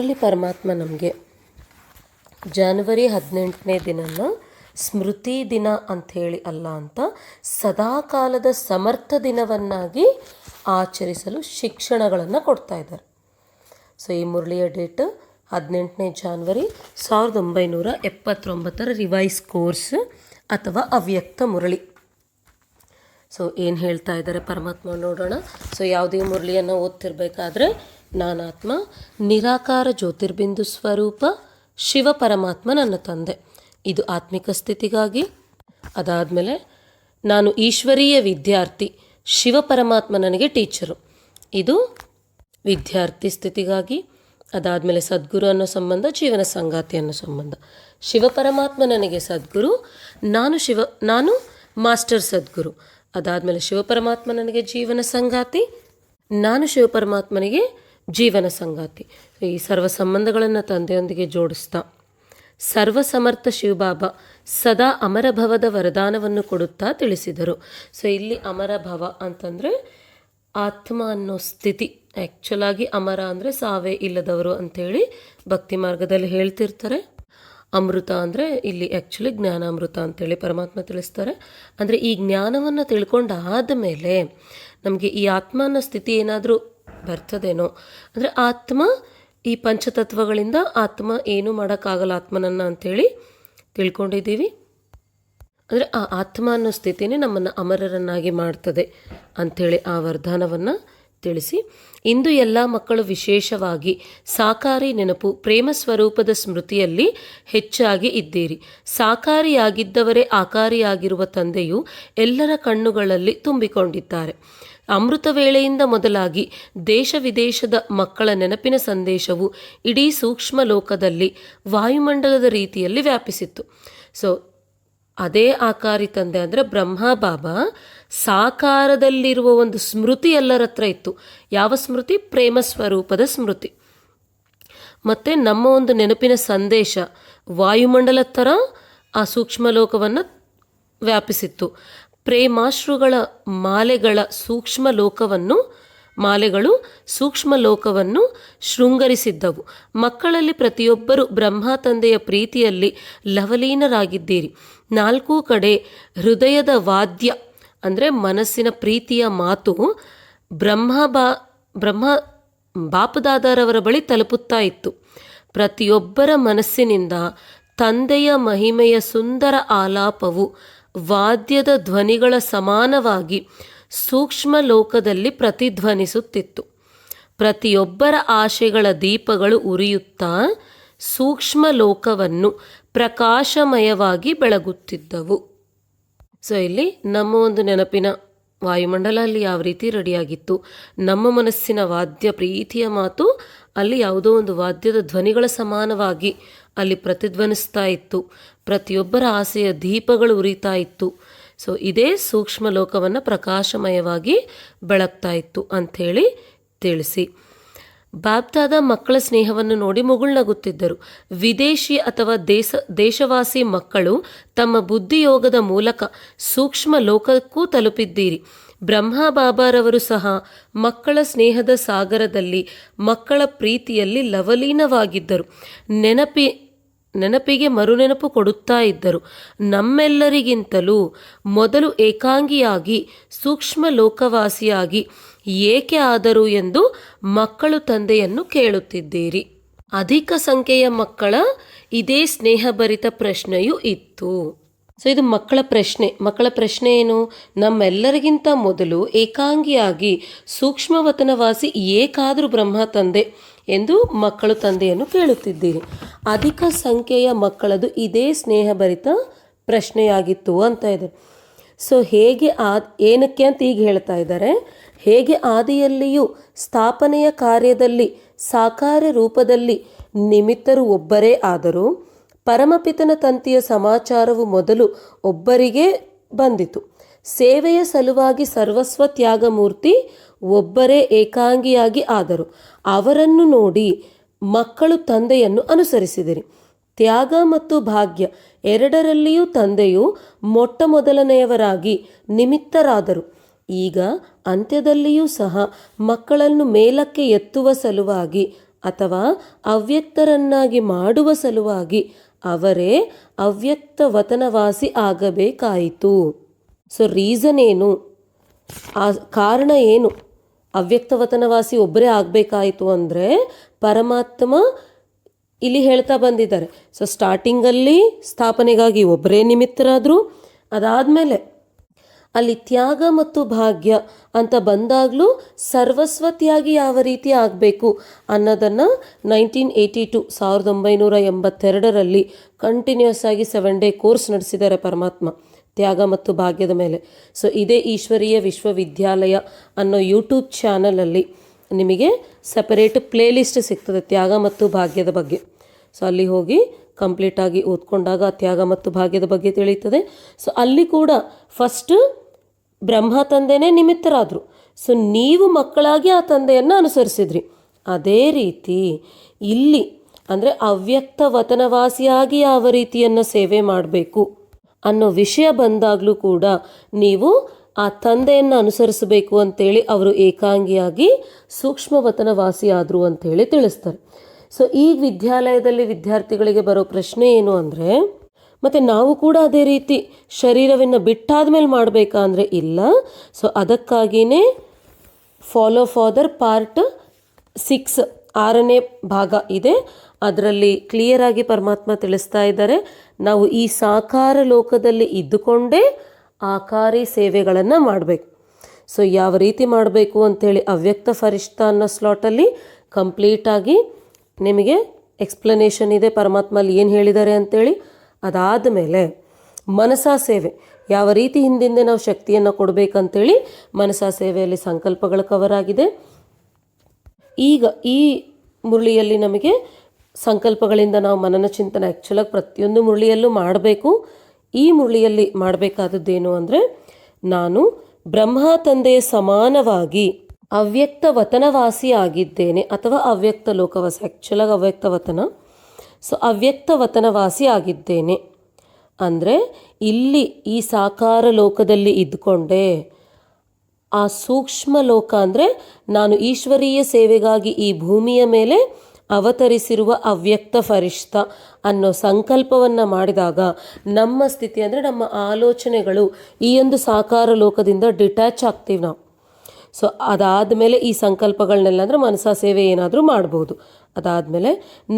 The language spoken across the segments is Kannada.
ಅಲ್ಲಿ ಪರಮಾತ್ಮ ನಮಗೆ ಜನವರಿ 18ನೇ ದಿನನ ಸ್ಮೃತಿ ದಿನ ಅಂಥೇಳಿ ಅಲ್ಲ ಅಂತ ಸದಾಕಾಲದ ಸಮರ್ಥ ದಿನವನ್ನಾಗಿ ಆಚರಿಸಲು ಶಿಕ್ಷಣಗಳನ್ನು ಕೊಡ್ತಾ ಇದ್ದಾರೆ. ಸೊ ಈ ಮುರಳಿಯ ಡೇಟ್ 18ನೇ ಜನವರಿ 1979 ರಿವೈಸ್ ಕೋರ್ಸ್ ಅಥವಾ ಅವ್ಯಕ್ತ ಮುರಳಿ. ಸೊ ಏನು ಹೇಳ್ತಾ ಇದ್ದಾರೆ ಪರಮಾತ್ಮ ನೋಡೋಣ. ಸೊ ಯಾವುದೇ ಮುರಳಿಯನ್ನು ಓದ್ತಿರ್ಬೇಕಾದ್ರೆ ನಾನಾತ್ಮ ನಿರಾಕಾರ ಜ್ಯೋತಿರ್ಬಿಂದು ಸ್ವರೂಪ ಶಿವ ಪರಮಾತ್ಮ ನನ್ನ ತಂದೆ, ಇದು ಆತ್ಮಿಕ ಸ್ಥಿತಿಗಾಗಿ. ಅದಾದಮೇಲೆ ನಾನು ಈಶ್ವರೀಯ ವಿದ್ಯಾರ್ಥಿ, ಶಿವ ಪರಮಾತ್ಮ ನನಗೆ ಟೀಚರು, ಇದು ವಿದ್ಯಾರ್ಥಿ ಸ್ಥಿತಿಗಾಗಿ. ಅದಾದಮೇಲೆ ಸದ್ಗುರು ಅನ್ನೋ ಸಂಬಂಧ, ಜೀವನ ಸಂಗಾತಿ ಅನ್ನೋ ಸಂಬಂಧ. ಶಿವ ಪರಮಾತ್ಮ ನನಗೆ ಸದ್ಗುರು, ನಾನು ಮಾಸ್ಟರ್ ಸದ್ಗುರು. ಅದಾದಮೇಲೆ ಶಿವಪರಮಾತ್ಮ ನನಗೆ ಜೀವನ ಸಂಗಾತಿ, ನಾನು ಶಿವಪರಮಾತ್ಮನಿಗೆ ಜೀವನ ಸಂಗಾತಿ. ಈ ಸರ್ವ ಸಂಬಂಧಗಳನ್ನು ತಂದೆಯೊಂದಿಗೆ ಜೋಡಿಸ್ತಾ ಸರ್ವಸಮರ್ಥ ಶಿವಬಾಬಾ ಸದಾ ಅಮರಭವದ ವರದಾನವನ್ನು ಕೊಡುತ್ತಾ ತಿಳಿಸಿದರು. ಸೊ ಇಲ್ಲಿ ಅಮರಭವ ಅಂತಂದರೆ ಆತ್ಮ ಅನ್ನೋ ಸ್ಥಿತಿ. ಆ್ಯಕ್ಚುಲಾಗಿ ಅಮರ ಅಂದರೆ ಸಾವೇ ಇಲ್ಲದವರು ಅಂಥೇಳಿ ಭಕ್ತಿ ಮಾರ್ಗದಲ್ಲಿ ಹೇಳ್ತಿರ್ತಾರೆ. ಅಮೃತ ಅಂದರೆ ಇಲ್ಲಿ ಆ್ಯಕ್ಚುಲಿ ಜ್ಞಾನಾಮೃತ ಅಂತೇಳಿ ಪರಮಾತ್ಮ ತಿಳಿಸ್ತಾರೆ. ಅಂದರೆ ಈ ಜ್ಞಾನವನ್ನು ತಿಳ್ಕೊಂಡಾದ ಮೇಲೆ ನಮಗೆ ಈ ಆತ್ಮ ಅನ್ನೋ ಸ್ಥಿತಿ ಏನಾದರೂ ಬರ್ತದೇನೋ, ಅಂದರೆ ಆತ್ಮ ಈ ಪಂಚತತ್ವಗಳಿಂದ ಆತ್ಮ ಏನೂ ಮಾಡೋಕ್ಕಾಗಲ್ಲ ಆತ್ಮನನ್ನು ಅಂಥೇಳಿ ತಿಳ್ಕೊಂಡಿದ್ದೀವಿ. ಅಂದರೆ ಆ ಆತ್ಮ ಅನ್ನೋ ಸ್ಥಿತಿನೇ ನಮ್ಮನ್ನು ಅಮರರನ್ನಾಗಿ ಮಾಡ್ತದೆ ಅಂಥೇಳಿ ಆ ವರದಾನವನ್ನು ತಿಳಿಸಿ, ಇಂದು ಎಲ್ಲ ಮಕ್ಕಳು ವಿಶೇಷವಾಗಿ ಸಾಕಾರಿ ನೆನಪು ಪ್ರೇಮ ಸ್ವರೂಪದ ಸ್ಮೃತಿಯಲ್ಲಿ ಹೆಚ್ಚಾಗಿ ಇದ್ದೀರಿ. ಸಾಕಾರಿಯಾಗಿದ್ದವರೇ ಆಕಾರಿಯಾಗಿರುವ ತಂದೆಯು ಎಲ್ಲರ ಕಣ್ಣುಗಳಲ್ಲಿ ತುಂಬಿಕೊಂಡಿದ್ದಾರೆ. ಅಮೃತ ವೇಳೆಯಿಂದ ಮೊದಲಾಗಿ ದೇಶ ವಿದೇಶದ ಮಕ್ಕಳ ನೆನಪಿನ ಸಂದೇಶವು ಇಡೀ ಸೂಕ್ಷ್ಮ ಲೋಕದಲ್ಲಿ ವಾಯುಮಂಡಲದ ರೀತಿಯಲ್ಲಿ ವ್ಯಾಪಿಸಿತ್ತು. ಸೊ ಅದೇ ಆಕಾರಿ ತಂದೆ ಅಂದರೆ ಬ್ರಹ್ಮ ಬಾಬಾ ಸಾಕಾರದಲ್ಲಿರುವ ಒಂದು ಸ್ಮೃತಿ ಎಲ್ಲರ ಹತ್ರ ಇತ್ತು. ಯಾವ ಸ್ಮೃತಿ? ಪ್ರೇಮ ಸ್ವರೂಪದ ಸ್ಮೃತಿ. ಮತ್ತು ನಮ್ಮ ಒಂದು ನೆನಪಿನ ಸಂದೇಶ ವಾಯುಮಂಡಲ ಥರ ಆ ಸೂಕ್ಷ್ಮ ಲೋಕವನ್ನು ವ್ಯಾಪಿಸಿತ್ತು. ಪ್ರೇಮಾಶ್ರುಗಳ ಮಾಲೆಗಳು ಸೂಕ್ಷ್ಮ ಲೋಕವನ್ನು ಶೃಂಗರಿಸಿದ್ದವು. ಮಕ್ಕಳಲ್ಲಿ ಪ್ರತಿಯೊಬ್ಬರು ಬ್ರಹ್ಮ ತಂದೆಯ ಪ್ರೀತಿಯಲ್ಲಿ ಲವಲೀನರಾಗಿದ್ದೀರಿ. ನಾಲ್ಕೂ ಕಡೆ ಹೃದಯದ ವಾದ್ಯ ಅಂದರೆ ಮನಸ್ಸಿನ ಪ್ರೀತಿಯ ಮಾತು ಬ್ರಹ್ಮ ಬಾಪದಾದರವರ ಬಳಿ ತಲುಪುತ್ತಾ ಇತ್ತು. ಪ್ರತಿಯೊಬ್ಬರ ಮನಸ್ಸಿನಿಂದ ತಂದೆಯ ಮಹಿಮೆಯ ಸುಂದರ ಆಲಾಪವು ವಾದ್ಯದ ಧ್ವನಿಗಳ ಸಮಾನವಾಗಿ ಸೂಕ್ಷ್ಮ ಲೋಕದಲ್ಲಿ ಪ್ರತಿಧ್ವನಿಸುತ್ತಿತ್ತು. ಪ್ರತಿಯೊಬ್ಬರ ಆಶೆಗಳ ದೀಪಗಳು ಉರಿಯುತ್ತಾ ಸೂಕ್ಷ್ಮ ಲೋಕವನ್ನು ಪ್ರಕಾಶಮಯವಾಗಿ ಬೆಳಗುತ್ತಿದ್ದವು. ಸೊ ಇಲ್ಲಿ ನಮ್ಮ ಒಂದು ನೆನಪಿನ ವಾಯುಮಂಡಲ ಅಲ್ಲಿ ಯಾವ ರೀತಿ ರೆಡಿಯಾಗಿತ್ತು, ನಮ್ಮ ಮನಸ್ಸಿನ ವಾದ್ಯ ಪ್ರೀತಿಯ ಮಾತು ಅಲ್ಲಿ ಯಾವುದೋ ಒಂದು ವಾದ್ಯದ ಧ್ವನಿಗಳ ಸಮಾನವಾಗಿ ಅಲ್ಲಿ ಪ್ರತಿಧ್ವನಿಸ್ತಾ ಇತ್ತು. ಪ್ರತಿಯೊಬ್ಬರ ಆಸೆಯ ದೀಪಗಳು ಉರಿತಾ ಇತ್ತು. ಸೊ ಇದೇ ಸೂಕ್ಷ್ಮ ಲೋಕವನ್ನು ಪ್ರಕಾಶಮಯವಾಗಿ ಬೆಳಗ್ತಾ ಇತ್ತು ಅಂಥೇಳಿ ತಿಳಿಸಿ, ಬಾಬ್ದಾದ ಮಕ್ಕಳ ಸ್ನೇಹವನ್ನು ನೋಡಿ ಮುಗುಳ್ನಗುತ್ತಿದ್ದರು. ವಿದೇಶಿ ಅಥವಾ ದೇಶವಾಸಿ ಮಕ್ಕಳು ತಮ್ಮ ಬುದ್ಧಿಯೋಗದ ಮೂಲಕ ಸೂಕ್ಷ್ಮ ಲೋಕಕ್ಕೂ ತಲುಪಿದ್ದೀರಿ. ಬ್ರಹ್ಮ ಬಾಬಾರವರು ಸಹ ಮಕ್ಕಳ ಸ್ನೇಹದ ಸಾಗರದಲ್ಲಿ ಮಕ್ಕಳ ಪ್ರೀತಿಯಲ್ಲಿ ಲವಲೀನವಾಗಿದ್ದರು. ನೆನಪಿಗೆ ಮರುನೆನಪು ಕೊಡುತ್ತಾ ಇದ್ದರು. ನಮ್ಮೆಲ್ಲರಿಗಿಂತಲೂ ಮೊದಲು ಏಕಾಂಗಿಯಾಗಿ ಸೂಕ್ಷ್ಮ ಲೋಕವಾಸಿಯಾಗಿ ಏಕೆ ಆದರು ಎಂದು ಮಕ್ಕಳು ತಂದೆಯನ್ನು ಕೇಳುತ್ತಿದ್ದೀರಿ. ಅಧಿಕ ಸಂಖ್ಯೆಯ ಮಕ್ಕಳ ಇದೇ ಸ್ನೇಹಭರಿತ ಪ್ರಶ್ನೆಯೂ ಇತ್ತು. ಸೊ ಇದು ಮಕ್ಕಳ ಪ್ರಶ್ನೆ ಏನು? ನಮ್ಮೆಲ್ಲರಿಗಿಂತ ಮೊದಲು ಏಕಾಂಗಿಯಾಗಿ ಸೂಕ್ಷ್ಮವತನವಾಸಿ ಏಕಾದರೂ ಬ್ರಹ್ಮ ತಂದೆ ಎಂದು ಮಕ್ಕಳು ತಂದೆಯನ್ನು ಕೇಳುತ್ತಿದ್ದೀರಿ. ಅಧಿಕ ಸಂಖ್ಯೆಯ ಮಕ್ಕಳದು ಇದೇ ಸ್ನೇಹಭರಿತ ಪ್ರಶ್ನೆಯಾಗಿತ್ತು ಅಂತ ಇದೆ. ಸೊ ಹೇಗೆ ಏನಕ್ಕೆ ಅಂತ ಈಗ ಹೇಳ್ತಾ ಇದ್ದಾರೆ. ಹೇಗೆ ಆದಿಯಲ್ಲಿಯೂ ಸ್ಥಾಪನೆಯ ಕಾರ್ಯದಲ್ಲಿ ಸಾಕಾರ ರೂಪದಲ್ಲಿ ನಿಮಿತ್ತರು ಒಬ್ಬರೇ ಆದರೂ ಪರಮಪಿತನ ತಂತಿಯ ಸಮಾಚಾರವು ಮೊದಲು ಒಬ್ಬರಿಗೆ ಬಂದಿತು. ಸೇವೆಯ ಸಲುವಾಗಿ ಸರ್ವಸ್ವ ತ್ಯಾಗಮೂರ್ತಿ ಒಬ್ಬರೇ ಏಕಾಂಗಿಯಾಗಿ ಆದರು. ಅವರನ್ನು ನೋಡಿ ಮಕ್ಕಳು ತಂದೆಯನ್ನು ಅನುಸರಿಸಿದಿರಿ. ತ್ಯಾಗ ಮತ್ತು ಭಾಗ್ಯ ಎರಡರಲ್ಲಿಯೂ ತಂದೆಯು ಮೊಟ್ಟ ಮೊದಲನೆಯವರಾಗಿ ನಿಮಿತ್ತರಾದರು. ಈಗ ಅಂತ್ಯದಲ್ಲಿಯೂ ಸಹ ಮಕ್ಕಳನ್ನು ಮೇಲಕ್ಕೆ ಎತ್ತುವ ಸಲುವಾಗಿ ಅಥವಾ ಅವ್ಯಕ್ತರನ್ನಾಗಿ ಮಾಡುವ ಸಲುವಾಗಿ ಅವರೇ ಅವ್ಯಕ್ತ ವತನವಾಸಿ ಆಗಬೇಕಾಯಿತು. ಸೊ ರೀಸನ್ ಏನು, ಆ ಕಾರಣ ಏನು ಅವ್ಯಕ್ತ ವತನವಾಸಿ ಒಬ್ಬರೇ ಆಗಬೇಕಾಯಿತು ಅಂದರೆ ಪರಮಾತ್ಮ ಇಲ್ಲಿ ಹೇಳ್ತಾ ಬಂದಿದ್ದಾರೆ. ಸೊ ಸ್ಟಾರ್ಟಿಂಗಲ್ಲಿ ಸ್ಥಾಪನೆಗಾಗಿ ಒಬ್ಬರೇ ನಿಮಿತ್ತರಾದರು, ಅದಾದಮೇಲೆ ಅಲ್ಲಿ ತ್ಯಾಗ ಮತ್ತು ಭಾಗ್ಯ ಅಂತ ಬಂದಾಗಲೂ ಸರ್ವಸ್ವ ತ್ಯಾಗಿ ಯಾವ ರೀತಿ ಆಗಬೇಕು ಅನ್ನೋದನ್ನು 1982 ಕಂಟಿನ್ಯೂಸ್ ಆಗಿ 7 ಡೇ ಕೋರ್ಸ್ ನಡೆಸಿದ್ದಾರೆ ಪರಮಾತ್ಮ ತ್ಯಾಗ ಮತ್ತು ಭಾಗ್ಯದ ಮೇಲೆ. ಸೊ ಇದೇ ಈಶ್ವರೀಯ ವಿಶ್ವವಿದ್ಯಾಲಯ ಅನ್ನೋ ಯೂಟ್ಯೂಬ್ ಚಾನಲಲ್ಲಿ ನಿಮಗೆ ಸೆಪರೇಟ್ ಪ್ಲೇಲಿಸ್ಟ್ ಸಿಗ್ತದೆ ತ್ಯಾಗ ಮತ್ತು ಭಾಗ್ಯದ ಬಗ್ಗೆ. ಸೊ ಅಲ್ಲಿ ಹೋಗಿ ಕಂಪ್ಲೀಟಾಗಿ ಓದ್ಕೊಂಡಾಗ ತ್ಯಾಗ ಮತ್ತು ಭಾಗ್ಯದ ಬಗ್ಗೆ ತಿಳಿಯುತ್ತದೆ. ಸೊ ಅಲ್ಲಿ ಕೂಡ ಫಸ್ಟ್ ಬ್ರಹ್ಮ ತಂದೆನೇ ನಿಮಿತ್ತರಾದರು. ಸೊ ನೀವು ಮಕ್ಕಳಾಗಿ ಆ ತಂದೆಯನ್ನು ಅನುಸರಿಸಿದ್ರಿ. ಅದೇ ರೀತಿ ಇಲ್ಲಿ ಅಂದರೆ ಅವ್ಯಕ್ತ ವತನವಾಸಿಯಾಗಿ ಯಾವ ರೀತಿಯನ್ನು ಸೇವೆ ಮಾಡಬೇಕು ಅನ್ನೋ ವಿಷಯ ಬಂದಾಗಲೂ ಕೂಡ ನೀವು ಆ ತಂದೆಯನ್ನು ಅನುಸರಿಸಬೇಕು ಅಂತೇಳಿ ಅವರು ಏಕಾಂಗಿಯಾಗಿ ಸೂಕ್ಷ್ಮ ವತನವಾಸಿಯಾದರು ಅಂಥೇಳಿ ತಿಳಿಸ್ತಾರೆ. ಸೊ ಈ ವಿದ್ಯಾಲಯದಲ್ಲಿ ವಿದ್ಯಾರ್ಥಿಗಳಿಗೆ ಬರೋ ಪ್ರಶ್ನೆ ಏನು ಅಂದರೆ, ಮತ್ತು ನಾವು ಕೂಡ ಅದೇ ರೀತಿ ಶರೀರವನ್ನು ಬಿಟ್ಟಾದ ಮೇಲೆ ಮಾಡಬೇಕಾ ಅಂದರೆ ಇಲ್ಲ. ಸೊ ಅದಕ್ಕಾಗಿಯೇ ಫಾಲೋ ಫಾದರ್ ಪಾರ್ಟ್ 6 6ನೇ ಭಾಗ ಇದೆ. ಅದರಲ್ಲಿ ಕ್ಲಿಯರಾಗಿ ಪರಮಾತ್ಮ ತಿಳಿಸ್ತಾ ಇದ್ದಾರೆ, ನಾವು ಈ ಸಾಕಾರ ಲೋಕದಲ್ಲಿ ಇದ್ದುಕೊಂಡೇ ಆಕಾರಿ ಸೇವೆಗಳನ್ನು ಮಾಡಬೇಕು. ಸೊ ಯಾವ ರೀತಿ ಮಾಡಬೇಕು ಅಂಥೇಳಿ ಅವ್ಯಕ್ತ ಫರಿಷ್ಠ ಅನ್ನೋ ಸ್ಲಾಟಲ್ಲಿ ಕಂಪ್ಲೀಟಾಗಿ ನಿಮಗೆ ಎಕ್ಸ್ಪ್ಲನೇಷನ್ ಇದೆ ಪರಮಾತ್ಮ ಅಲ್ಲಿ ಏನು ಹೇಳಿದ್ದಾರೆ ಅಂಥೇಳಿ. ಅದಾದ ಮೇಲೆ ಮನಸಾ ಸೇವೆ ಯಾವ ರೀತಿ ಹಿಂದಿಂದೆ ನಾವು ಶಕ್ತಿಯನ್ನು ಕೊಡಬೇಕಂತೇಳಿ ಮನಸಾ ಸೇವೆಯಲ್ಲಿ ಸಂಕಲ್ಪಗಳು ಕವರ್ ಆಗಿದೆ. ಈಗ ಈ ಮುರಳಿಯಲ್ಲಿ ನಮಗೆ ಸಂಕಲ್ಪಗಳಿಂದ ನಾವು ಮನನ ಚಿಂತನೆ ಆ್ಯಕ್ಚುಲಾಗಿ ಪ್ರತಿಯೊಂದು ಮುರಳಿಯಲ್ಲೂ ಮಾಡಬೇಕು. ಈ ಮುರಳಿಯಲ್ಲಿ ಮಾಡಬೇಕಾದದ್ದೇನು ಅಂದರೆ, ನಾನು ಬ್ರಹ್ಮ ತಂದೆಯ ಸಮಾನವಾಗಿ ಅವ್ಯಕ್ತ ವತನವಾಸಿ ಆಗಿದ್ದೇನೆ ಅಥವಾ ಅವ್ಯಕ್ತ ಲೋಕವಾಸಿ, ಆ್ಯಕ್ಚುಲಾಗಿ ಅವ್ಯಕ್ತ ವತನ. ಸೊ ಅವ್ಯಕ್ತ ವತನವಾಸಿ ಆಗಿದ್ದೇನೆ ಅಂದರೆ ಇಲ್ಲಿ ಈ ಸಾಕಾರ ಲೋಕದಲ್ಲಿ ಇದ್ದುಕೊಂಡೆ ಆ ಸೂಕ್ಷ್ಮ ಲೋಕ ಅಂದರೆ ನಾನು ಈಶ್ವರೀಯ ಸೇವೆಗಾಗಿ ಈ ಭೂಮಿಯ ಮೇಲೆ ಅವತರಿಸಿರುವ ಅವ್ಯಕ್ತ ಫರಿಷ್ಠ ಅನ್ನೋ ಸಂಕಲ್ಪವನ್ನು ಮಾಡಿದಾಗ ನಮ್ಮ ಸ್ಥಿತಿ ಅಂದರೆ ನಮ್ಮ ಆಲೋಚನೆಗಳು ಈ ಒಂದು ಸಾಕಾರ ಲೋಕದಿಂದ ಡಿಟ್ಯಾಚ್ ಆಗ್ತೀವಿ ನಾವು. ಸೊ ಅದಾದಮೇಲೆ ಈ ಸಂಕಲ್ಪಗಳನ್ನೆಲ್ಲ ಅಂದರೆ ಮನಸಾ ಸೇವೆ ಏನಾದರೂ ಮಾಡ್ಬೋದು. ಅದಾದಮೇಲೆ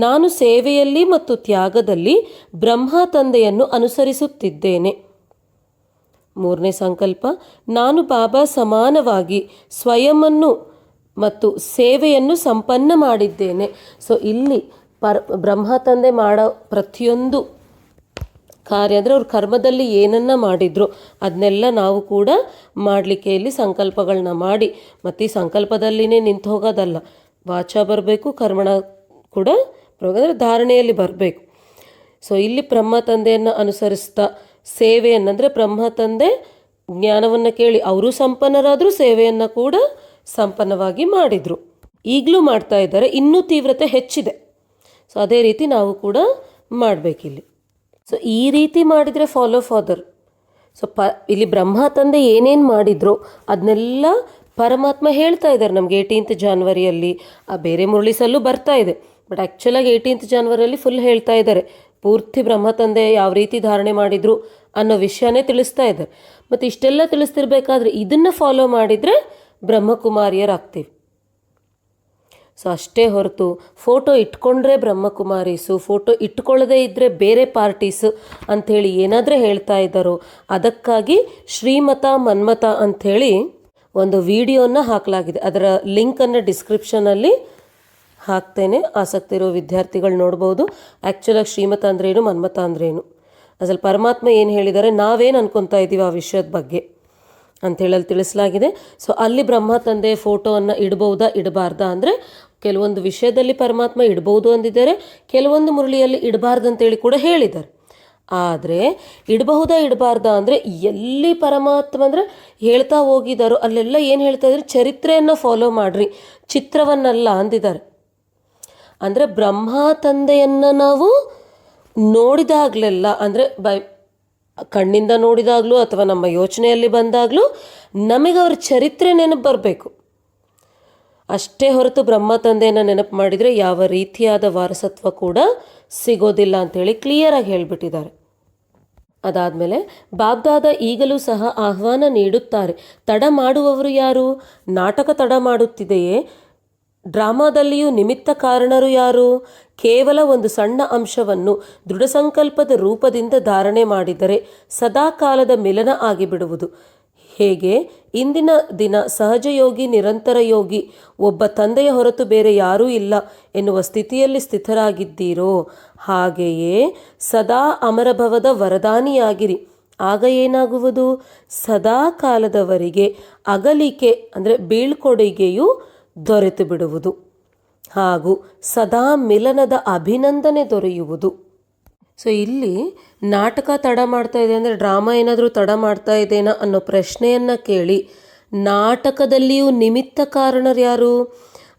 ನಾನು ಸೇವೆಯಲ್ಲಿ ಮತ್ತು ತ್ಯಾಗದಲ್ಲಿ ಬ್ರಹ್ಮ ತಂದೆಯನ್ನು ಅನುಸರಿಸುತ್ತಿದ್ದೇನೆ. 3ನೇ ಸಂಕಲ್ಪ, ನಾನು ಬಾಬಾ ಸಮಾನವಾಗಿ ಸ್ವಯಂವನ್ನು ಮತ್ತು ಸೇವೆಯನ್ನು ಸಂಪನ್ನ ಮಾಡಿದ್ದೇನೆ. ಸೊ ಇಲ್ಲಿ ಬ್ರಹ್ಮ ತಂದೆ ಮಾಡೋ ಪ್ರತಿಯೊಂದು ಕಾರ್ಯ ಅಂದರೆ ಅವ್ರ ಕರ್ಮದಲ್ಲಿ ಏನನ್ನ ಮಾಡಿದ್ರು ಅದನ್ನೆಲ್ಲ ನಾವು ಕೂಡ ಮಾಡಲಿಕ್ಕೆ ಇಲ್ಲಿ ಸಂಕಲ್ಪಗಳನ್ನ ಮಾಡಿ, ಮತ್ತು ಈ ಸಂಕಲ್ಪದಲ್ಲಿನೇ ನಿಂತು ಹೋಗೋದಲ್ಲ, ವಾಚ ಬರಬೇಕು, ಕರ್ಮಣ ಕೂಡ ಅಂದರೆ ಧಾರಣೆಯಲ್ಲಿ ಬರಬೇಕು. ಸೊ ಇಲ್ಲಿ ಬ್ರಹ್ಮ ತಂದೆಯನ್ನು ಅನುಸರಿಸ್ತಾ ಸೇವೆಯನ್ನಂದರೆ ಬ್ರಹ್ಮ ತಂದೆ ಜ್ಞಾನವನ್ನು ಕೇಳಿ ಅವರು ಸಂಪನ್ನರಾದರೂ ಸೇವೆಯನ್ನು ಕೂಡ ಸಂಪನ್ನವಾಗಿ ಮಾಡಿದರು, ಈಗಲೂ ಮಾಡ್ತಾ ಇದ್ದಾರೆ, ಇನ್ನೂ ತೀವ್ರತೆ ಹೆಚ್ಚಿದೆ. ಸೊ ಅದೇ ರೀತಿ ನಾವು ಕೂಡ ಮಾಡಬೇಕಿಲ್ಲಿ. ಸೊ ಈ ರೀತಿ ಮಾಡಿದರೆ ಫಾಲೋ ಫಾದರ್. ಸೊ ಇಲ್ಲಿ ಬ್ರಹ್ಮ ತಂದೆ ಏನೇನು ಮಾಡಿದ್ರು ಅದನ್ನೆಲ್ಲ ಪರಮಾತ್ಮ ಹೇಳ್ತಾ ಇದ್ದಾರೆ ನಮಗೆ 18th ಜಾನ್ವರಿಯಲ್ಲಿ. ಆ ಬೇರೆ ಮುರಳಿಸಲ್ಲೂ ಬರ್ತಾ ಇದೆ, ಬಟ್ ಆ್ಯಕ್ಚುಲಾಗಿ 18th ಜಾನ್ವರಿಯಲ್ಲಿ ಫುಲ್ ಹೇಳ್ತಾ ಇದ್ದಾರೆ. ಪೂರ್ತಿ ಬ್ರಹ್ಮ ತಂದೆ ಯಾವ ರೀತಿ ಧಾರಣೆ ಮಾಡಿದರು ಅನ್ನೋ ವಿಷಯನೇ ತಿಳಿಸ್ತಾ ಇದ್ದಾರೆ. ಮತ್ತು ಇಷ್ಟೆಲ್ಲ ತಿಳಿಸ್ತಿರ್ಬೇಕಾದ್ರೆ ಇದನ್ನು ಫಾಲೋ ಮಾಡಿದರೆ ಬ್ರಹ್ಮಕುಮಾರಿಯರಾಗ್ತೀವಿ. ಸೊ ಅಷ್ಟೇ ಹೊರತು ಫೋಟೋ ಇಟ್ಕೊಂಡ್ರೆ ಬ್ರಹ್ಮಕುಮಾರೀಸು, ಫೋಟೋ ಇಟ್ಕೊಳ್ಳದೇ ಇದ್ದರೆ ಬೇರೆ ಪಾರ್ಟೀಸು ಅಂಥೇಳಿ ಏನಾದರೂ ಹೇಳ್ತಾ ಇದ್ದಾರೋ ಅದಕ್ಕಾಗಿ ಶ್ರೀಮತ ಮನ್ಮತ ಅಂಥೇಳಿ ಒಂದು ವಿಡಿಯೋನ ಹಾಕಲಾಗಿದೆ. ಅದರ ಲಿಂಕನ್ನು ಡಿಸ್ಕ್ರಿಪ್ಷನಲ್ಲಿ ಹಾಕ್ತೇನೆ, ಆಸಕ್ತಿ ಇರೋ ವಿದ್ಯಾರ್ಥಿಗಳು ನೋಡ್ಬೋದು. ಆ್ಯಕ್ಚುಲಾಗಿ ಶ್ರೀಮತ ಅಂದ್ರೇನು, ಮನ್ಮತ ಅಂದ್ರೇನು, ಅದ್ರಲ್ಲಿ ಪರಮಾತ್ಮ ಏನು ಹೇಳಿದ್ದಾರೆ, ನಾವೇನು ಅನ್ಕೊತಾ ಇದ್ದೀವಿ ಆ ವಿಷಯದ ಬಗ್ಗೆ ಅಂಥೇಳಲ್ಲಿ ತಿಳಿಸಲಾಗಿದೆ. ಸೊ ಅಲ್ಲಿ ಬ್ರಹ್ಮ ತಂದೆ ಫೋಟೋವನ್ನು ಇಡ್ಬೋದಾ ಇಡಬಾರ್ದಾ ಅಂದರೆ ಕೆಲವೊಂದು ವಿಷಯದಲ್ಲಿ ಪರಮಾತ್ಮ ಇಡ್ಬೋದು ಅಂದಿದ್ದಾರೆ, ಕೆಲವೊಂದು ಮುರಳಿಯಲ್ಲಿ ಇಡಬಾರ್ದಂತೇಳಿ ಕೂಡ ಹೇಳಿದ್ದಾರೆ. ಆದರೆ ಇಡಬಹುದಾ ಇಡಬಾರ್ದಾ ಅಂದರೆ ಎಲ್ಲಿ ಪರಮಾತ್ಮ ಅಂದರೆ ಹೇಳ್ತಾ ಹೋಗಿದ್ದಾರೋ ಅಲ್ಲೆಲ್ಲ ಏನು ಹೇಳ್ತಾ ಇದ್ದಾರೆ, ಚರಿತ್ರೆಯನ್ನು ಫಾಲೋ ಮಾಡಿರಿ, ಚಿತ್ರವನ್ನಲ್ಲ ಅಂದಿದ್ದಾರೆ. ಅಂದರೆ ಬ್ರಹ್ಮ ತಂದೆಯನ್ನು ನಾವು ನೋಡಿದಾಗಲೆಲ್ಲ ಅಂದರೆ ಕಣ್ಣಿಂದ ನೋಡಿದಾಗಲೂ ಅಥವಾ ನಮ್ಮ ಯೋಚನೆಯಲ್ಲಿ ಬಂದಾಗಲೂ ನಮಗೆ ಅವ್ರ ಚರಿತ್ರೆ ನೆನಪು ಬರಬೇಕು. ಅಷ್ಟೇ ಹೊರತು ಬ್ರಹ್ಮ ತಂದೆಯನ್ನು ನೆನಪು ಮಾಡಿದರೆ ಯಾವ ರೀತಿಯಾದ ವಾರಸತ್ವ ಕೂಡ ಸಿಗೋದಿಲ್ಲ ಅಂಥೇಳಿ ಕ್ಲಿಯರಾಗಿ ಹೇಳಿಬಿಟ್ಟಿದ್ದಾರೆ. ಅದಾದಮೇಲೆ ಬಾಬ್ದಾದ ಈಗಲೂ ಸಹ ಆಹ್ವಾನ ನೀಡುತ್ತಾರೆ. ತಡ ಮಾಡುವವರು ಯಾರು? ನಾಟಕ ತಡ ಮಾಡುತ್ತಿದೆಯೇ? ಡ್ರಾಮಾದಲ್ಲಿಯೂ ನಿಮಿತ್ತ ಕಾರಣರು ಯಾರು? ಕೇವಲ ಒಂದು ಸಣ್ಣ ಅಂಶವನ್ನು ದೃಢ ಸಂಕಲ್ಪದ ರೂಪದಿಂದ ಧಾರಣೆ ಮಾಡಿದರೆ ಸದಾಕಾಲದ ಮಿಲನ ಆಗಿಬಿಡುವುದು. ಹೇಗೆ ಇಂದಿನ ದಿನ ಸಹಜ ಯೋಗಿ, ನಿರಂತರ ಯೋಗಿ, ಒಬ್ಬ ತಂದೆಯ ಹೊರತು ಬೇರೆ ಯಾರೂ ಇಲ್ಲ ಎನ್ನುವ ಸ್ಥಿತಿಯಲ್ಲಿ ಸ್ಥಿತರಾಗಿದ್ದೀರೋ, ಹಾಗೆಯೇ ಸದಾ ಅಮರಭವದ ವರದಾನಿಯಾಗಿರಿ. ಆಗ ಏನಾಗುವುದು? ಸದಾ ಕಾಲದವರೆಗೆ ಅಗಲಿಕೆ ಅಂದರೆ ಬೀಳ್ಕೊಡುಗೆಯು ದೊರೆತು ಬಿಡುವುದು ಹಾಗೂ ಸದಾ ಮಿಲನದ ಅಭಿನಂದನೆ ದೊರೆಯುವುದು. ಸೊ ಇಲ್ಲಿ ನಾಟಕ ತಡ ಮಾಡ್ತಾ ಇದೆ ಅಂದರೆ ಡ್ರಾಮಾ ಏನಾದರೂ ತಡ ಮಾಡ್ತಾ ಇದೆನಾ ಅನ್ನೋ ಪ್ರಶ್ನೆಯನ್ನು ಕೇಳಿ, ನಾಟಕದಲ್ಲಿಯೂ ನಿಮಿತ್ತ ಕಾರಣರು ಯಾರು